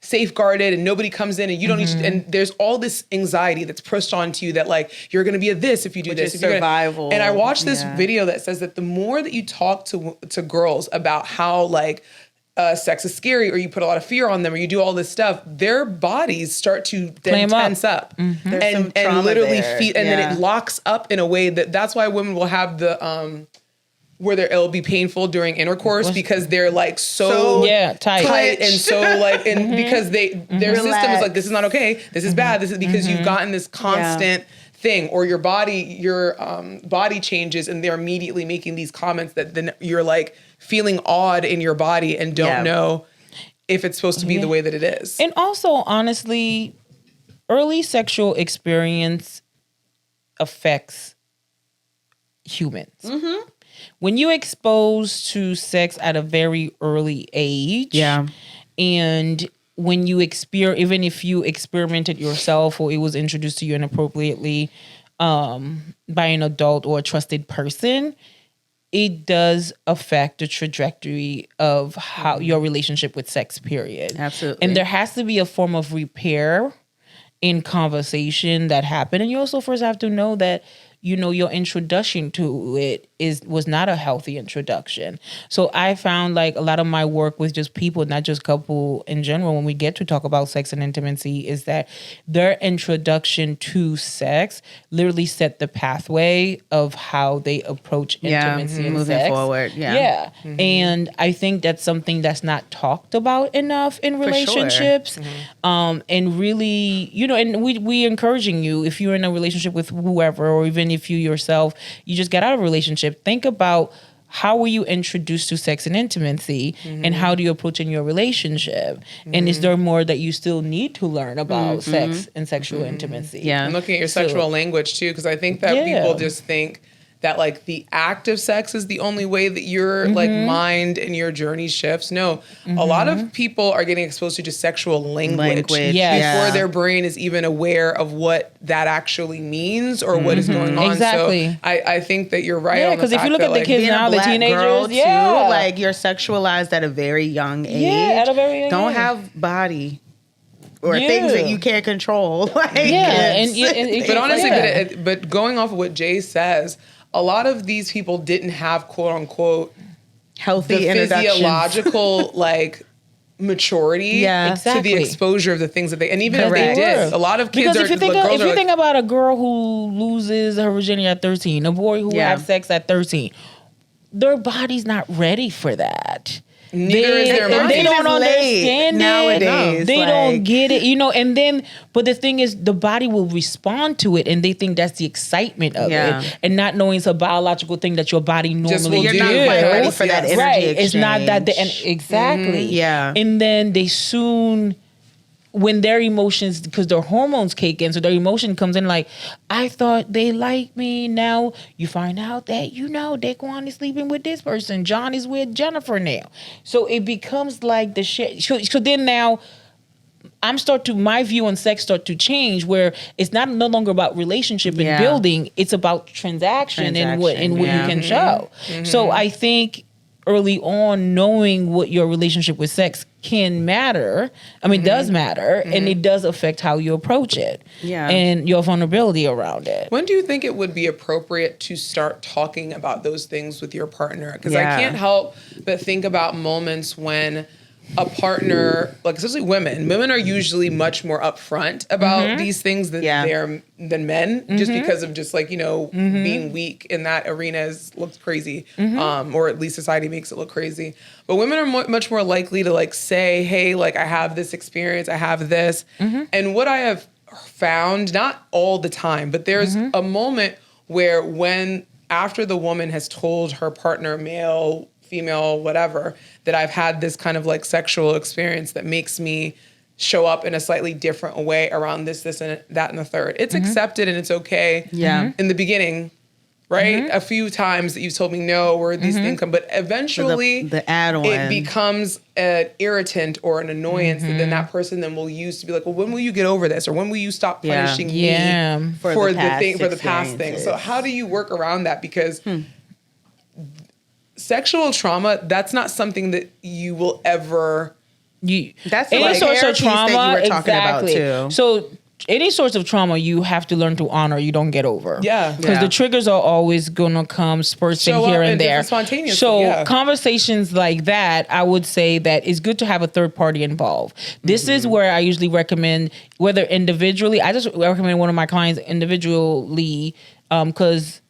safeguarded and nobody comes in and you don't need to, and there's all this anxiety that's pushed onto you that like you're going to be a this if you do this, is if you're survival. and I watched this video that says that the more that you talk to girls about how like sex is scary, or you put a lot of fear on them, or you do all this stuff, their bodies start to then tense up There's some and trauma literally there. and then it locks up in a way that's why women will have the where it'll be painful during intercourse, because they're like so tight and so like, and because their system is like, this is not okay, this is bad, this is because you've gotten this constant thing, or your body changes and they're immediately making these comments that then you're like feeling awed in your body and don't know if it's supposed to be the way that it is. And also, honestly, early sexual experience affects humans. When you're exposed to sex at a very early age, and when you even if you experimented yourself or it was introduced to you inappropriately by an adult or a trusted person, it does affect the trajectory of how your relationship with sex, period. Absolutely. And there has to be a form of repair in conversation that happened. And you also first have to know that, you know, your introduction to it was not a healthy introduction. So I found like a lot of my work with just people, not just couple in general, when we get to talk about sex and intimacy, is that their introduction to sex literally set the pathway of how they approach intimacy and moving sex. forward. Yeah. And I think that's something that's not talked about enough in relationships. And really, you know, and we encouraging you, if you're in a relationship with whoever, or even if you yourself, you just got out of a relationship, think about how were you introduced to sex and intimacy, and how do you approach in your relationship? And is there more that you still need to learn about sex and sexual intimacy? Yeah. And looking at your sexual language too, because I think that people just think that like the act of sex is the only way that your like mind and your journey shifts. No, a lot of people are getting exposed to just sexual language before their brain is even aware of what that actually means or what is going on. Exactly. So I think that you're right. Yeah, because if you look at the kids Being now, a the black teenagers, girl too, like you're sexualized at a very young age. Yeah, at a very young Don't age. have body or things that you can't control. Like, But honestly, but going off of what Jay says, a lot of these people didn't have quote unquote healthy the introductions. physiological like maturity to the exposure of the things that they, and even if they did, a lot of kids because if you think about a girl who loses her virginity at 13, a boy who has sex at 13, their body's not ready for that. Neither is their mind. They don't understand nowadays. They don't get it, you know. And then, but the thing is, the body will respond to it, and they think that's the excitement of it, and not knowing it's a biological thing that your body normally you're not quite ready for that energy exchange. It's not that, exactly. And then they soon, when their emotions, because their hormones kick in, so their emotion comes in like, I thought they liked me. Now you find out that, you know, Daquan is sleeping with this person. John is with Jennifer now. So it becomes like the shit. So then now my view on sex start to change, where it's no longer about relationship and building. It's about transaction and what you can show. So I think early on, knowing what your relationship with sex can matter. I mean, does matter, and it does affect how you approach it, and your vulnerability around it. When do you think it would be appropriate to start talking about those things with your partner? Because I can't help but think about moments when a partner, like especially women are usually much more upfront about these things than men, just because of just like, you know, being weak in that arena looks crazy, or at least society makes it look crazy. But women are much more likely to like say, hey, like I have this experience, I have this. And what I have found, not all the time, but there's a moment where when after the woman has told her partner, male, female, whatever, that I've had this kind of like sexual experience that makes me show up in a slightly different way around this, and that, and the third. It's accepted and it's okay in the beginning, right? A few times that you've told me no, or these things come, but eventually the add-on, it becomes an irritant or an annoyance that then that person then will use to be like, well, when will you get over this? Or when will you stop punishing me for the past thing? So how do you work around that? Because sexual trauma, that's not something that you will ever. That's any source of trauma that you were talking about too. So any sorts of trauma you have to learn to honor. You don't get over. Because the triggers are always gonna come spurting here and there. So conversations like that, I would say that it's good to have a third party involved. This is where I usually recommend, whether individually, I just recommend one of my clients individually, because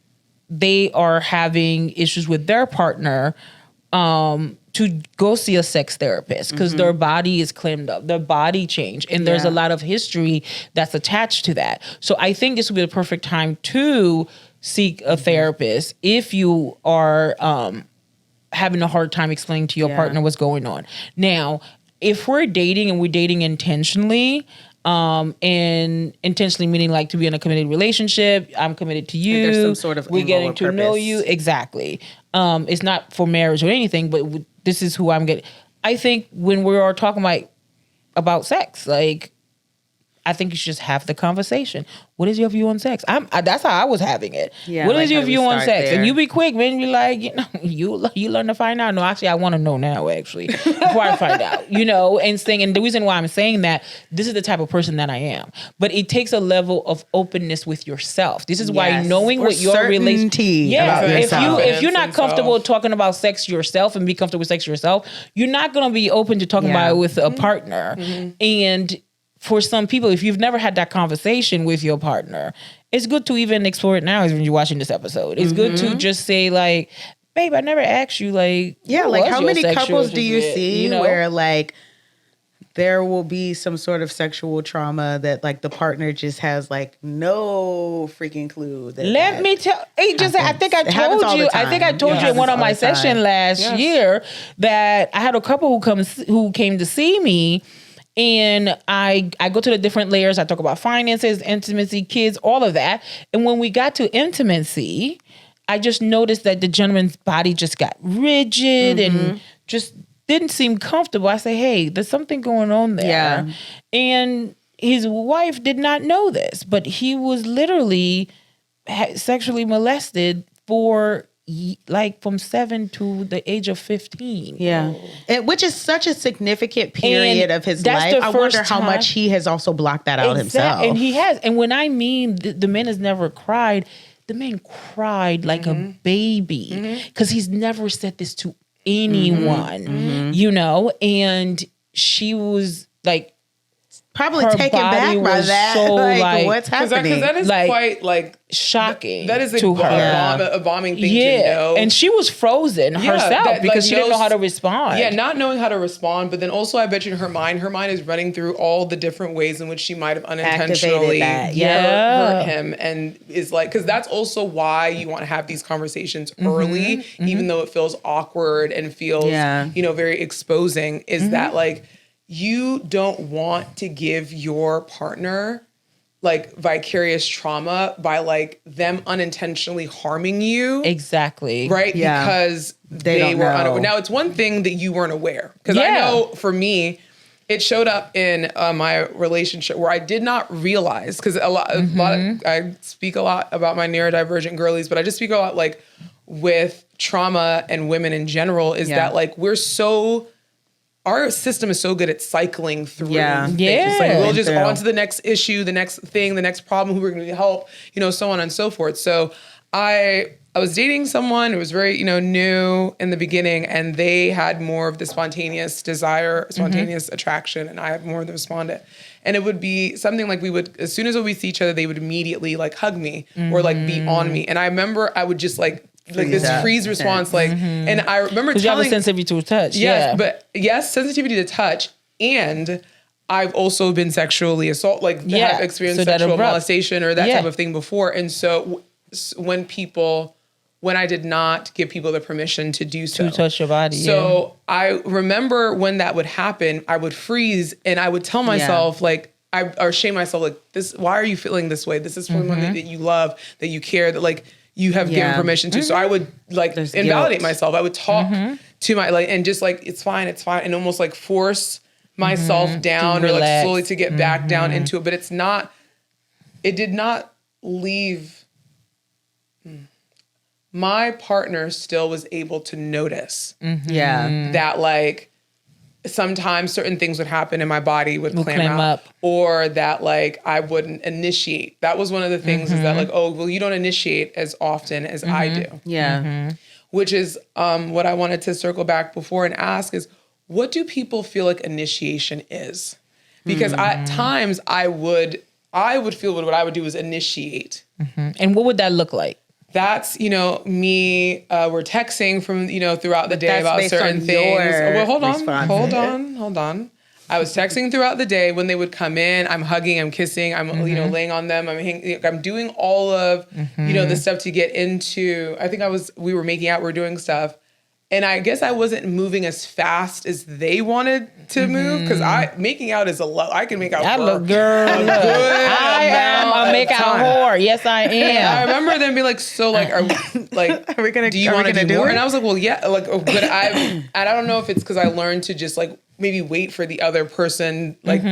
they are having issues with their partner, to go see a sex therapist, because their body is clammed up, their body changed, and there's a lot of history that's attached to that. So I think this would be the perfect time to seek a therapist if you are having a hard time explaining to your partner what's going on. Now, if we're dating and we're dating intentionally, and intentionally meaning like to be in a committed relationship, I'm committed to you. There's some sort of we're getting to know you. Exactly. It's not for marriage or anything, but this is who I'm getting. I think when we are talking about about sex. Like, I think you should just have the conversation. What is your view on sex? That's how I was having it. Yeah, What like, is your how do we view on start sex? there? And you be quick, man. Be like, you learn to find out. No, actually, I want to know now. Actually, before I find out, and the reason why I'm saying that, this is the type of person that I am. But it takes a level of openness with yourself. This is why Yes. knowing Or what your relationship. certainty about yourself. If you're not Confidence comfortable in self. talking about sex yourself and be comfortable with sex yourself, you're not gonna be open to talking about it with a partner. And for some people, if you've never had that conversation with your partner, it's good to even explore it now as when you're watching this episode. It's good to just say, like, babe, I never asked you, like, Yeah, what like was how your many sexual couples do you visit? see where like there will be some sort of sexual trauma that like the partner just has like no freaking clue that Let me tell. I think I It happens all told the you. time. I think I told It you in one happens of all my the time. session last Yes. year that I had a couple who came to see me, and I go to the different layers. I talk about finances, intimacy, kids, all of that. And when we got to intimacy, I just noticed that the gentleman's body just got rigid and just didn't seem comfortable. I say, hey, there's something going on there. Yeah. And his wife did not know this, but he was literally sexually molested for like from 7 to the age of 15. Yeah. Which is such a significant period And of his that's life. the I wonder first how time- much he has also blocked that out himself. And he has. And when I mean the man has never cried, the man cried like a baby because he's never said this to anyone, and she was like, Probably her taken body back by was that. so, like, what's Because happening? that is Like, quite like shocking that is to her. a bombing thing to know. And she was frozen herself that, because like, she didn't know knows- how to respond. Yeah, not knowing how to respond, but then also I bet you in her mind is running through all the different ways in which she might have unintentionally that, yeah. hurt him, and is like, because that's also why you want to have these conversations early, even though it feels awkward and feels very exposing. Is that like you don't want to give your partner like vicarious trauma by like them unintentionally harming you. Exactly. Right? Yeah. Because They don't were know. unaware. Now, it's one thing that you weren't aware. Because I know for me, it showed up in my relationship where I did not realize, because I speak a lot about my neurodivergent girlies, but I just speak a lot like with trauma and women in general, is that like our system is so good at cycling through things. It's like we'll just on to the next issue, the next thing, the next problem, who we're going to help, so on and so forth. So I was dating someone who was very, new in the beginning, and they had more of the spontaneous desire, spontaneous attraction, and I had more of the respondent. And it would be something like as soon as we see each other, they would immediately like hug me or like be on me. And I remember I would just like this freeze response, like, and I remember Because you have a telling, sensitivity to touch. yes, but sensitivity to touch, and I've also been sexually assaulted, like have experienced sexual molestation or that type of thing before. And so when I did not give people the permission to do so. To touch your body. So I remember when that would happen, I would freeze and I would tell myself or shame myself, like, this, why are you feeling this way? This is from someone that you love, that you care, that like you have given permission to. So I would like invalidate myself. I would talk to my, like, and just like, it's fine. And almost like force myself down or like slowly to get back down into it. But it did not leave. My partner still was able to notice that like sometimes certain things would happen and my body would clam up, or that like I wouldn't initiate. That was one of the things is that like, oh, well, you don't initiate as often as I do. Yeah. Which is what I wanted to circle back before and ask is, what do people feel like initiation is? Because at times I would feel what I would do is initiate. And what would that look like? That's, me, we're texting from, throughout the day about certain things. Well, hold on. I was texting throughout the day. When they would come in, I'm hugging, I'm kissing, I'm, laying on them. I'm doing all of, the stuff to get into, I think we were making out, we were doing stuff. And I guess I wasn't moving as fast as they wanted to move because making out is I can make out. I for look, girl. a good I am amount a of make out time. whore. Yes, I I am. remember them being like, so like, are we gonna? Do you want to do more? it? And I was like, well, yeah, like, but I don't know if it's because I learned to just like maybe wait for the other person, like for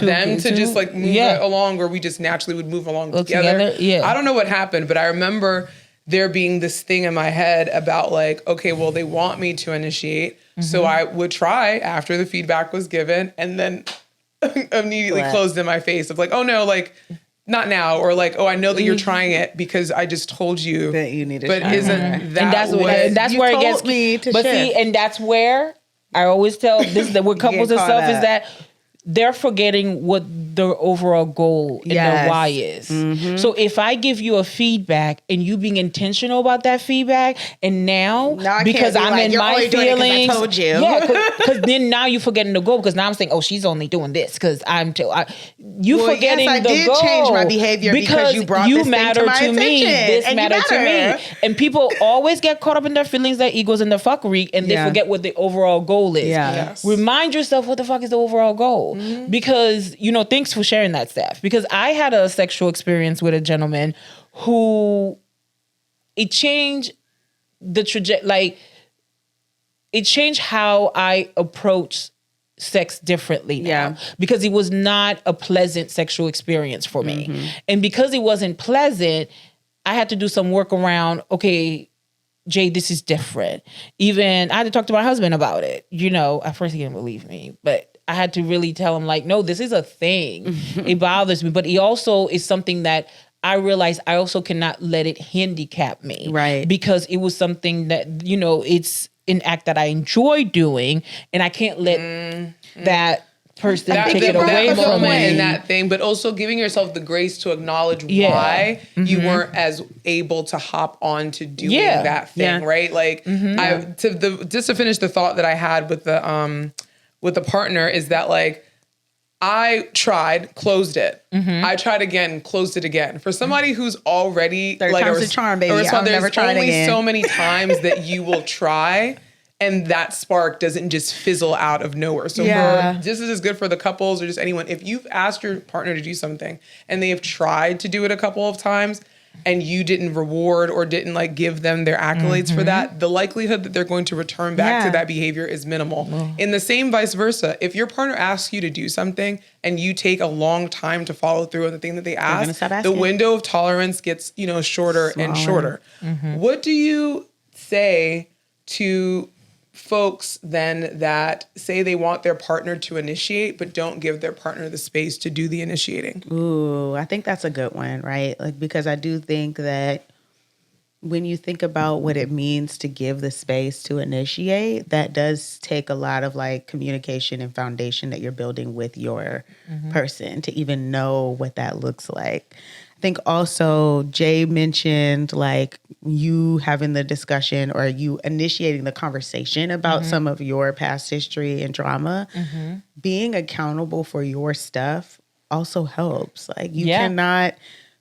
them to just like move along, or we just naturally would move along together. Yeah. I don't know what happened, but I remember there being this thing in my head about like, okay, well, they want me to initiate. So I would try after the feedback was given and then immediately closed in my face of like, oh no, like not now. Or like, oh, I know that you're trying it because I just told you that you need to but try. isn't that and that's where it gets me to but shift. see, and that's where I always tell this that with couples and stuff is that they're forgetting what their overall goal and their why is. So if I give you a feedback and you being intentional about that feedback, and now because I'm in my feelings, I told you. because then now you're forgetting the goal. Because now I'm saying, oh, she's only doing this because you forgetting I the did goal. change my behavior because you brought this thing to my attention. This and mattered to me. And people always get caught up in their feelings, their egos, and their fuckery, and they forget what the overall goal is. Yes. Remind yourself what the fuck is the overall goal. Because, thanks for sharing that, Steph. Because I had a sexual experience with a gentleman who it changed the trajectory. Like, it changed how I approach sex differently now. Because it was not a pleasant sexual experience for me. And because it wasn't pleasant, I had to do some work around, okay, Jay, this is different. Even I had to talk to my husband about it. At first he didn't believe me, but I had to really tell him like, no, this is a thing. It bothers me. But it also is something that I realized I also cannot let it handicap me. Right. Because it was something that, it's an act that I enjoy doing, and I can't let that person take it away from me. In that thing, but also giving yourself the grace to acknowledge why you weren't as able to hop on to doing that thing, right? Like, just to finish the thought that I had with the partner is that like I tried, closed it. I tried again, closed it again. For somebody who's already like time's a charm, baby. I'll never try it again. There's only so many times that you will try. And that spark doesn't just fizzle out of nowhere. So this is good for the couples or just anyone. If you've asked your partner to do something and they have tried to do it a couple of times and you didn't reward or didn't like give them their accolades for that, the likelihood that they're going to return back to that behavior is minimal. In the same vice versa, if your partner asks you to do something and you take a long time to follow through on the thing that they ask, the window of tolerance gets, shorter and shorter. What do you say to folks then that say they want their partner to initiate but don't give their partner the space to do the initiating? Ooh, I think that's a good one, right? Like, because I do think that when you think about what it means to give the space to initiate, that does take a lot of like communication and foundation that you're building with your person to even know what that looks like. I think also Jay mentioned like you having the discussion or you initiating the conversation about some of your past history and drama. Being accountable for your stuff also helps. Like you cannot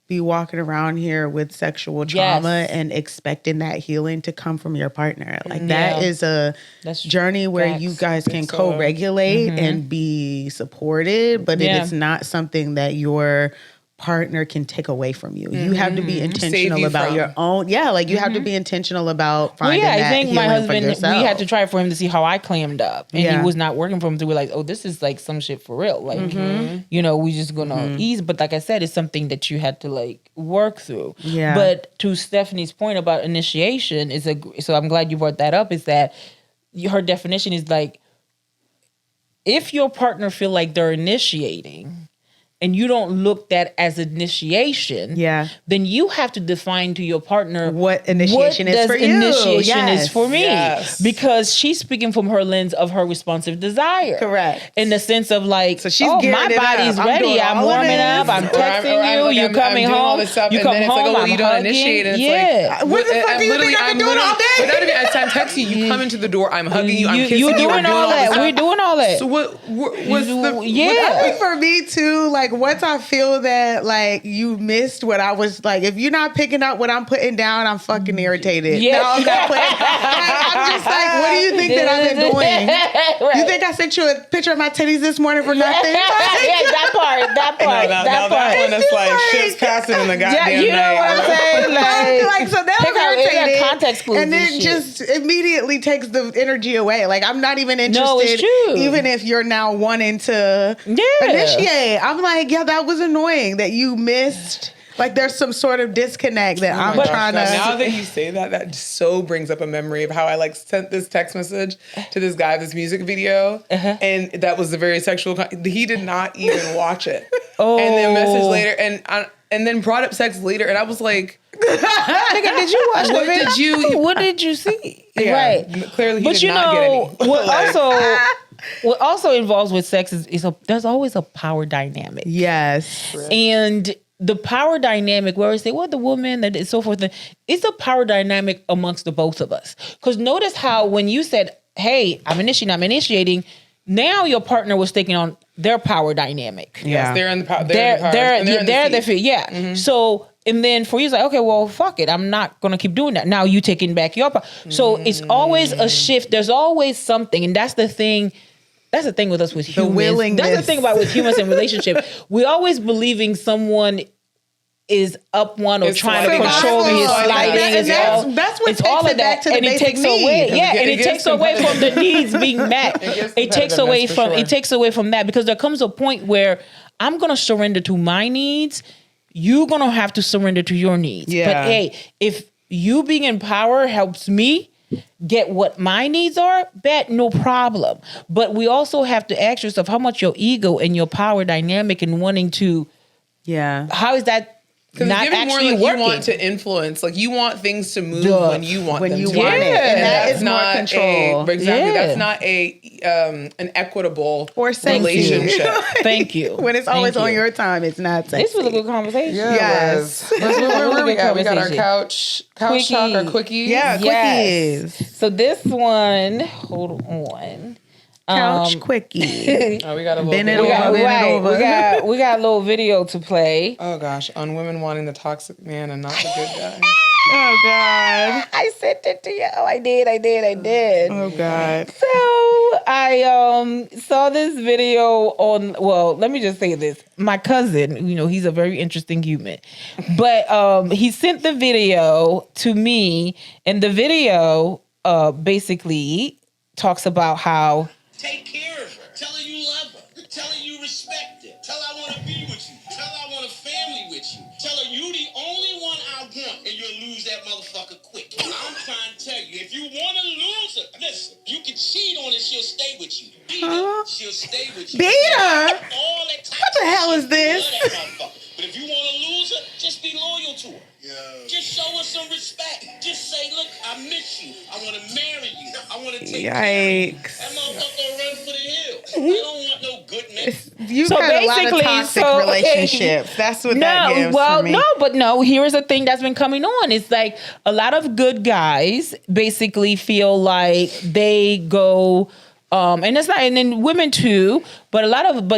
be walking around here with sexual trauma and expecting that healing to come from your partner. Like that is a journey where you guys can co-regulate and be supported, but it is not something that your partner can take away from you. You have to be intentional about your own. Yeah, like you have to be intentional about finding that healing for yourself. I think my husband, we had to try for him to see how I clammed up, and he was not working for him. So we're like, oh, this is like some shit for real. Like, we just gonna ease. But like I said, it's something that you had to like work through. Yeah. But to Stephanie's point about initiation so I'm glad you brought that up. Is that her definition is like, if your partner feel like they're initiating, and you don't look that as initiation, then you have to define to your partner what initiation is for you. Initiation is for me. Because she's speaking from her lens of her responsive desire. Correct. In the sense of like, so she's my body's ready. I'm warming up. I'm texting you. You're coming home. You come home. I'm you don't initiate. And it's like, what the fuck do you think I've been doing all day? But not even as I'm texting you, you come into the door. I'm hugging you. I'm kissing you. You're doing all that. We're doing all that. So what's the? I think for me too, like like once I feel that like you missed what I was like, if you're not picking up what I'm putting down, I'm fucking irritated. Yeah. No, I'm not playing. I'm just like, what do you think that I've been doing? Right. You think I sent you a picture of my titties this morning for nothing? Yeah, that part. That one is like ships passing in the goddamn you know night. what I'm saying? Like so that pick was out- it's irritated, a context clues and then and shit. just immediately takes the energy away. Like I'm not even interested, No, it's true. even if you're now wanting to initiate. I'm like, yeah, that was annoying that you missed. Like there's some sort of disconnect that I'm trying to. Now that you say that, that so brings up a memory of how I like sent this text message to this guy, this music video, and that was the very sexual. He did not even watch it, and then messaged later, and then brought up sex later, and I was like, Nigga, did you watch What the video? did you- What did you see? yeah, Right. Clearly, he But did you not know, get any. what also involves with sex is there's always a power dynamic. Yes. And the power dynamic where we say, well, the woman that is so forth, it's a power dynamic amongst the both of us. Because notice how when you said, hey, I'm initiating, now your partner was taking on their power dynamic. Yes, they're in the power. They're the seat. Yeah. So, and then for you, it's like, okay, well, fuck it. I'm not going to keep doing that. Now you taking back your power. So it's always a shift. There's always something. And that's the thing. That's the thing with us with humans. willingness. That's the thing about with humans in relationship. We always believing someone is up one or It's trying to sliding. control me, is Survival. sliding. And that's what it's takes all it of back that, to the and it basic takes need. away, yeah, It and it gets takes away from the needs being met. It takes away competitiveness, from for it takes away from that because there comes a point where I'm gonna surrender to my needs. You're gonna have to surrender to your needs. Yeah. But hey, if you being in power helps me get what my needs are, bet no problem. But we also have to ask yourself how much your ego and your power dynamic and wanting to, how is that not it's giving actually more like working? you want to influence, like you want things to move Duh. when you want When them you to. want it. And that That's is more not control. Exactly. Yeah. That's not an equitable Or safety. relationship. Thank you. When it's always Thank on you. your time, it's not sexy. This was a good conversation. Yes. Where we got? We got our Conversation. couch talk, our quickies. Yeah, Yes. quickies. So this one, hold on. Couch quickie. Oh, we got a little Bend it video. over. We got a little video to play. Oh gosh, on women wanting the toxic man and not the good guy. Oh God. I sent it to you. I did. Oh God. So I saw this video on, well, let me just say this. My cousin, he's a very interesting human. But he sent the video to me, and the video basically talks about how take care of her. Tell her you love her. Tell her you respect her. Tell her I want to be with you. Tell her I want a family with you. Tell her you the only one I want, and you'll lose that motherfucker quick. I'm trying to tell you, if you want to lose her, listen, you can cheat on her, she'll stay with you. Beat her, she'll stay with you. Beat her? All that What the hell is this? Love that motherfucker. But if you want to lose her, just be loyal to her. Yeah. Just show her some respect. Just say, look, I miss you. I want to marry you. I want to take care of you. Yikes. That motherfucker run for the hills. I don't want no good man. You've So had a lot of basically, toxic so- relationships. That's what that gives for me. No. Here's a thing that's been coming on. It's like a lot of good guys basically feel like they go, and it's not, and then women too, but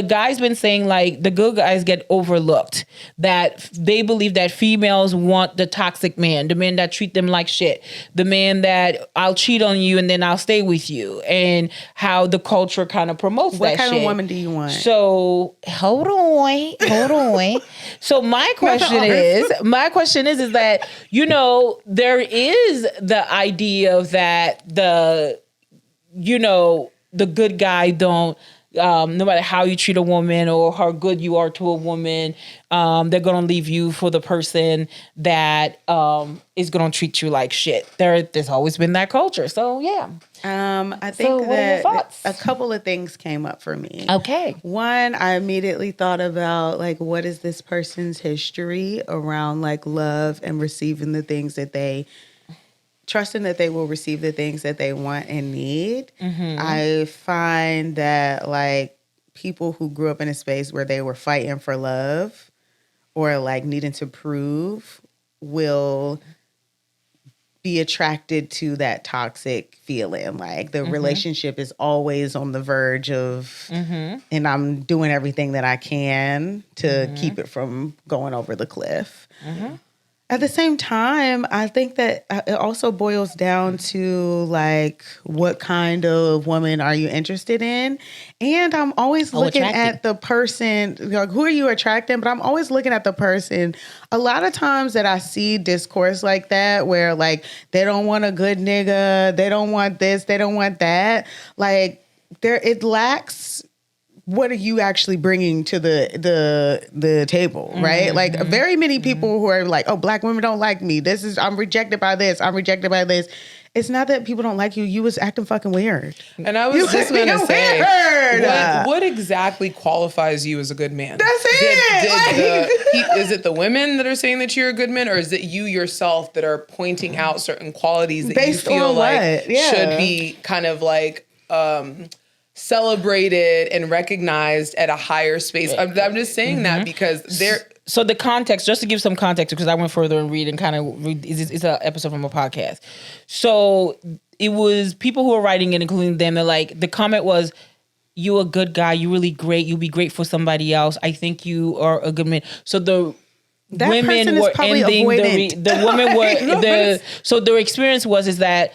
guys been saying like the good guys get overlooked. That they believe that females want the toxic man, the man that treat them like shit, the man that I'll cheat on you and then I'll stay with you, and how the culture kind of promotes What that kind shit. of woman do you want? So hold on. So my question is that there is the idea of that the good guy don't. No matter how you treat a woman or how good you are to a woman, they're gonna leave you for the person that is gonna treat you like shit. There's always been that culture. So yeah. I think what are your that thoughts? a couple of things came up for me. Okay. One, I immediately thought about like, what is this person's history around like love and receiving the things that trusting that they will receive the things that they want and need. Mm-hmm. I find that like people who grew up in a space where they were fighting for love or like needing to prove will be attracted to that toxic feeling. Like the relationship is always on the verge of, and I'm doing everything that I can to keep it from going over the cliff. At the same time, I think that it also boils down to like, what kind of woman are you interested in? And I'm always looking at the person, like, who are you attracting? But I'm always looking at the person. A lot of times that I see discourse like that, where like, they don't want a good nigga, they don't want this, they don't want that. Like, it lacks, what are you actually bringing to the table, right? Like, very many people who are like, oh, black women don't like me. I'm rejected by this. I'm rejected by this. It's not that people don't like you. You was acting fucking weird. And I was just going to say, what exactly qualifies you as a good man? That's it. Is it the women that are saying that you're a good man, or is it you yourself that are pointing out certain qualities that Based you feel on like what? should be kind of like celebrated and recognized at a higher space? I'm just saying that because So the context, just to give some context, because I went further and read and kind of it's an episode from a podcast. So it was people who were writing it, including them. They're like, the comment was, "You a good guy. You really great. You'll be great for somebody else. I think you are a good man." So the That women person is were probably ending avoidant. the women were so their experience is that,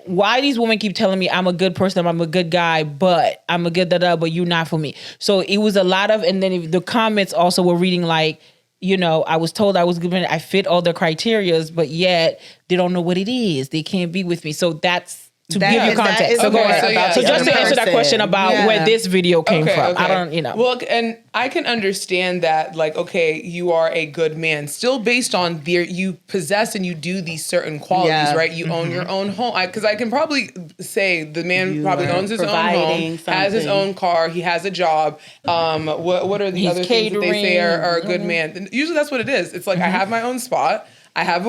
why these women keep telling me I'm a good person, I'm a good guy, but I'm a good but you're not for me. So it was a lot of, and then the comments also were reading like, I was told I was good, I fit all the criterias, but yet they don't know what it is. They can't be with me. So that's to give you context. So just to answer that question about where this video came from, I don't, Well, and I can understand that, like, okay, you are a good man, still based on you possess and you do these certain qualities, right? You own your own home. Because I can probably say the man probably owns his own home, has his own car, he has a job. What are the other things that they say are a good man? And usually that's what it is. It's like, I have my own spot, I have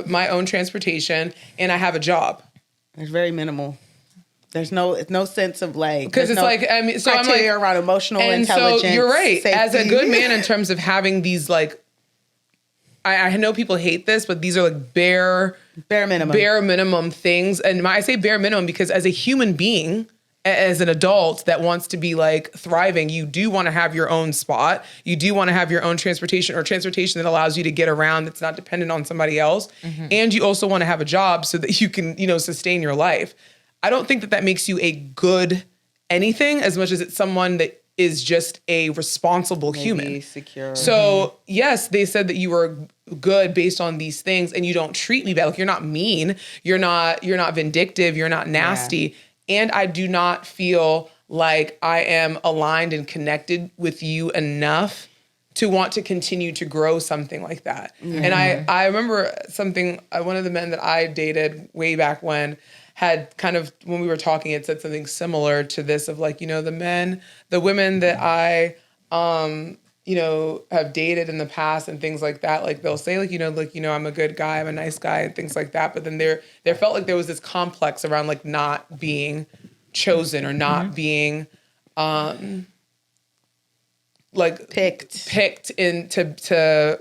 my own transportation, and I have a job. It's very minimal. There's no sense of like, because it's like, I mean, so criteria I'm like, around emotional and intelligence. So you're right. Safety. As a good man, in terms of having these like, I know people hate this, but these are like bare minimum things. And I say bare minimum because as a human being, as an adult that wants to be like thriving, you do want to have your own spot. You do want to have your own transportation, or transportation that allows you to get around that's not dependent on somebody else. And you also want to have a job so that you can, sustain your life. I don't think that makes you a good anything as much as it's someone that is just a responsible human. Secure. So yes, they said that you were good based on these things and you don't treat me bad. Like, you're not mean. You're not vindictive. You're not nasty. Yeah. And I do not feel like I am aligned and connected with you enough to want to continue to grow something like that. Mm-hmm. And I remember something, one of the men that I dated way back when had kind of, when we were talking, it said something similar to this of like, the women that I, have dated in the past and things like that, like they'll say like, I'm a good guy, I'm a nice guy and things like that. But then there felt like there was this complex around like not being chosen or not being, like picked to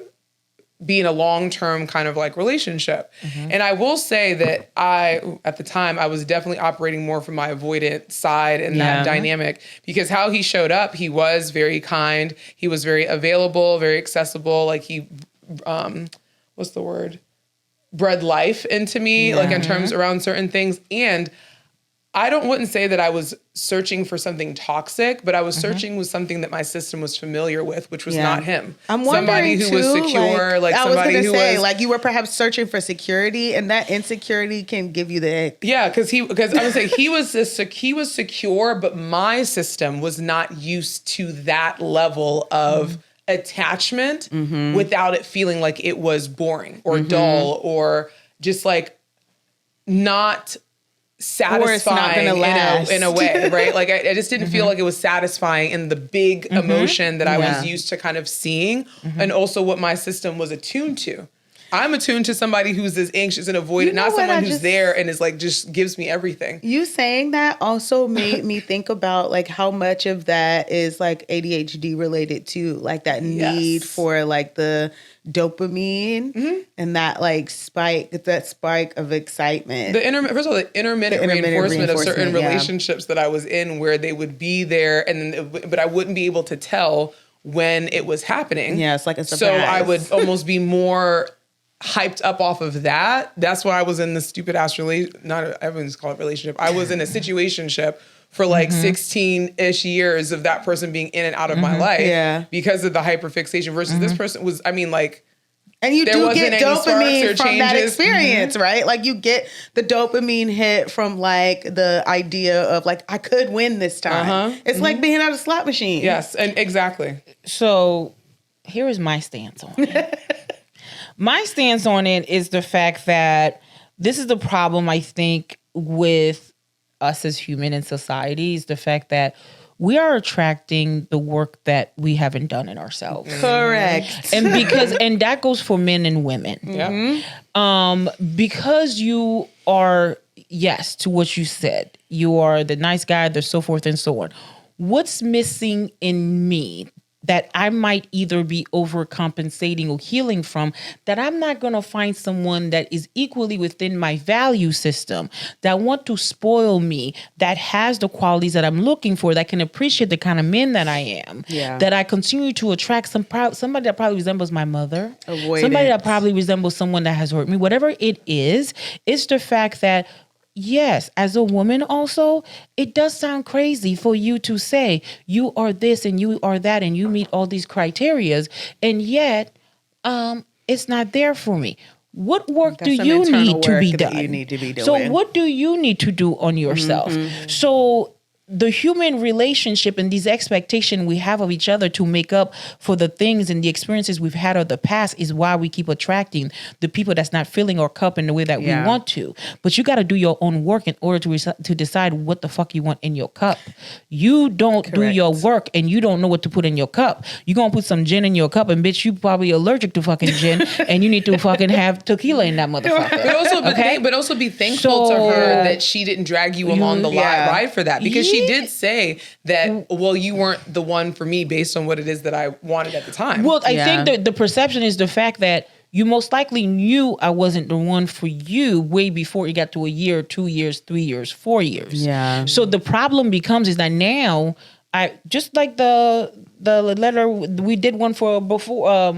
be in a long-term kind of like relationship. And I will say that at the time, I was definitely operating more from my avoidant side in that dynamic, because how he showed up, he was very kind. He was very available, very accessible. Like he, what's the word? Bred life into me, like in terms around certain things. And I wouldn't say that I was searching for something toxic, but I was searching with something that my system was familiar with, which was not him. I'm wondering somebody who was secure, like somebody who was like you were perhaps searching for security, and that insecurity can give you the ick. Yeah, because I would say he was secure, but my system was not used to that level of attachment without it feeling like it was boring or dull or just like not satisfying in a way, right? Like I just didn't feel like it was satisfying in the big emotion that I was used to kind of seeing, and also what my system was attuned to. I'm attuned to somebody who's as anxious and avoidant, not someone who's there and is like, just gives me everything. You saying that also made me think about like how much of that is like ADHD related too, like that need for like the dopamine and that like spike of excitement. First of all, the intermittent reinforcement of certain relationships that I was in, where they would be there, but I wouldn't be able to tell when it was happening. Yeah, it's like a surprise. So I would almost be more hyped up off of that. That's why I was in the stupid ass everyone's called it relationship. I was in a situationship for like 16-ish years of that person being in and out of my life because of the hyperfixation versus this person was, I mean, like, and you do get dopamine from that experience, mm-hmm. right? Like you get the dopamine hit from like the idea of like, I could win this time. It's like being at a slot machine. Yes, and exactly. So here is my stance on it. My stance on it is the fact that this is the problem, I think, with us as human in society, is the fact that we are attracting the work that we haven't done in ourselves. Correct. And and that goes for men and women. Because you are, yes, to what you said, you are the nice guy, the so forth and so on. What's missing in me that I might either be overcompensating or healing from, that I'm not going to find someone that is equally within my value system, that want to spoil me, that has the qualities that I'm looking for, that can appreciate the kind of men that I am, that I continue to attract somebody that probably resembles my mother, somebody that probably resembles someone that has hurt me, whatever it is, it's the fact that yes, as a woman also, it does sound crazy for you to say you are this and you are that and you meet all these criterias, and yet it's not there for me. What work do you need to be done? You need to be doing. So what do you need to do on yourself? So the human relationship and these expectations we have of each other to make up for the things and the experiences we've had of the past is why we keep attracting the people that's not filling our cup in the way that we want to. But you got to do your own work in order to decide what the fuck you want in your cup. You don't do your work and you don't know what to put in your cup. You're going to put some gin in your cup and bitch, you probably allergic to fucking gin and you need to fucking have tequila in that motherfucker. But also be thankful to her that she didn't drag you along the ride for that, because she did say that, well, you weren't the one for me based on what it is that I wanted at the time. Well, I think that the perception is the fact that you most likely knew I wasn't the one for you way before it got to a year, 2 years, 3 years, 4 years. Yeah. So the problem becomes is that now I just like the letter we did one for before.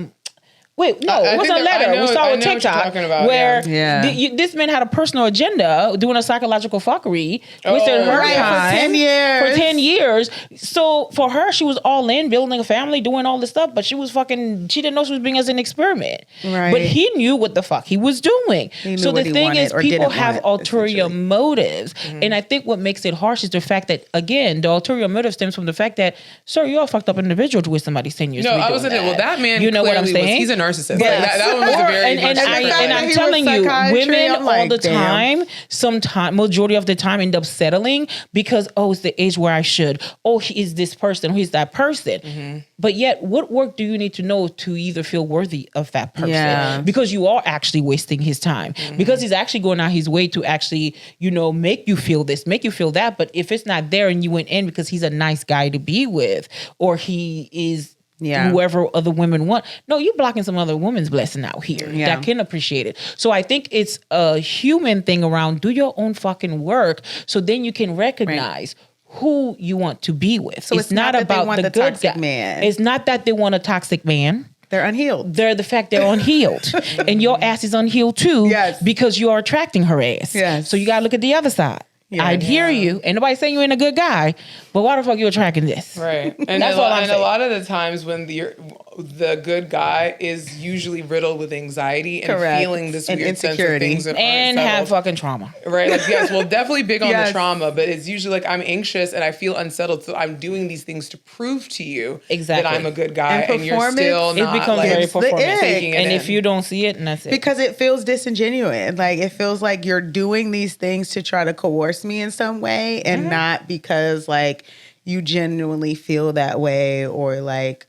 Wait, no, it wasn't a letter. We started with TikTok, where this man had a personal agenda doing a psychological fuckery, wasted her time for 10 years. So for her, she was all in, building a family, doing all this stuff, but she didn't know she was being as an experiment. Right. But he knew what the fuck he was doing. So the thing is, people have ulterior motives. And I think what makes it harsh is the fact that, again, the ulterior motive stems from the fact that, sir, you're a fucked up individual to waste somebody's 10 years. No, I wasn't. Well, that man, you know what I'm saying? He's a narcissist. Yes. Like that one was a very and I'm telling you, women all the time, majority of the time end up settling because, it's the age where I should. He is this person, he's that person. But yet, what work do you need to know to either feel worthy of that person? Yeah. Because you are actually wasting his time. Because he's actually going out his way to actually, make you feel this, make you feel that. But if it's not there and you went in because he's a nice guy to be with, or he is whoever other women want. No, you're blocking some other woman's blessing out here that can appreciate it. So I think it's a human thing around do your own fucking work so then you can recognize who you want to be with. So it's not about the good guy. Man. It's not that they want a toxic man. They're unhealed. They're the fact they're unhealed. And your ass is unhealed too because you are attracting her ass. Yes. So you got to look at the other side. I'd hear you. Ain't nobody saying you ain't a good guy, but why the fuck you attracting this? Right. And that's all I'm saying. A lot of the times when the good guy is usually riddled with anxiety and feeling this weird sense of things and have fucking trauma. Right. Like, yes, well, definitely big on the trauma, but it's usually like I'm anxious and I feel unsettled, so I'm doing these things to prove to you that I'm a good guy, and you're still not. It becomes very performance. And if you don't see it, and that's it. Because it feels disingenuous. Like it feels like you're doing these things to try to coerce me in some way, and not because like you genuinely feel that way, or like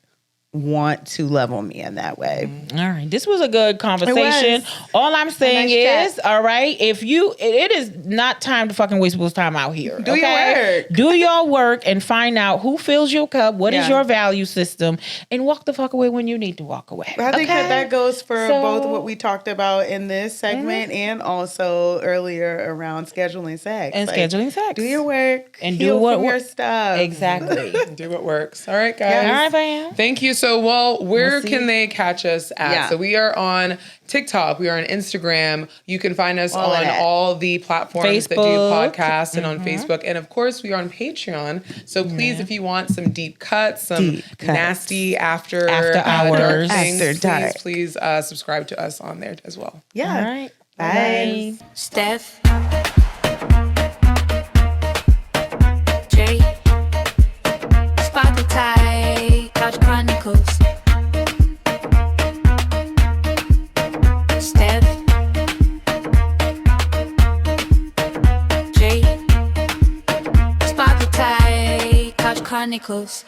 want to love on me in that way. All right. This was a good conversation. All I'm saying nice is, all right, if you, it is not time to fucking waste people's time out here. Do your work. Do your work and find out who fills your cup, what is Yeah. your value system, and walk the fuck away when you need to walk away. I think that goes for So- both what we talked about in this segment and also earlier around scheduling sex. And scheduling sex. Do your work And do heal what from your work. stuff. Exactly. Do what works. All right, guys. All right, fam. Thank you. So, well, where We'll see. can they catch us at? Yeah. So we are on TikTok. We are on Instagram. You can find us All of on that. all the platforms that do Facebook. podcasts and on Facebook. And of course, we are on Patreon. So please, if you want some deep cuts, some Deep cuts. nasty after After hours. dark things, After dark. please subscribe to us on there as well. Yeah. All right. Bye. Steph, Jay, Sparkle Tie, Couch Chronicles. Steph, Jay, Sparkle Tie, Couch Chronicles.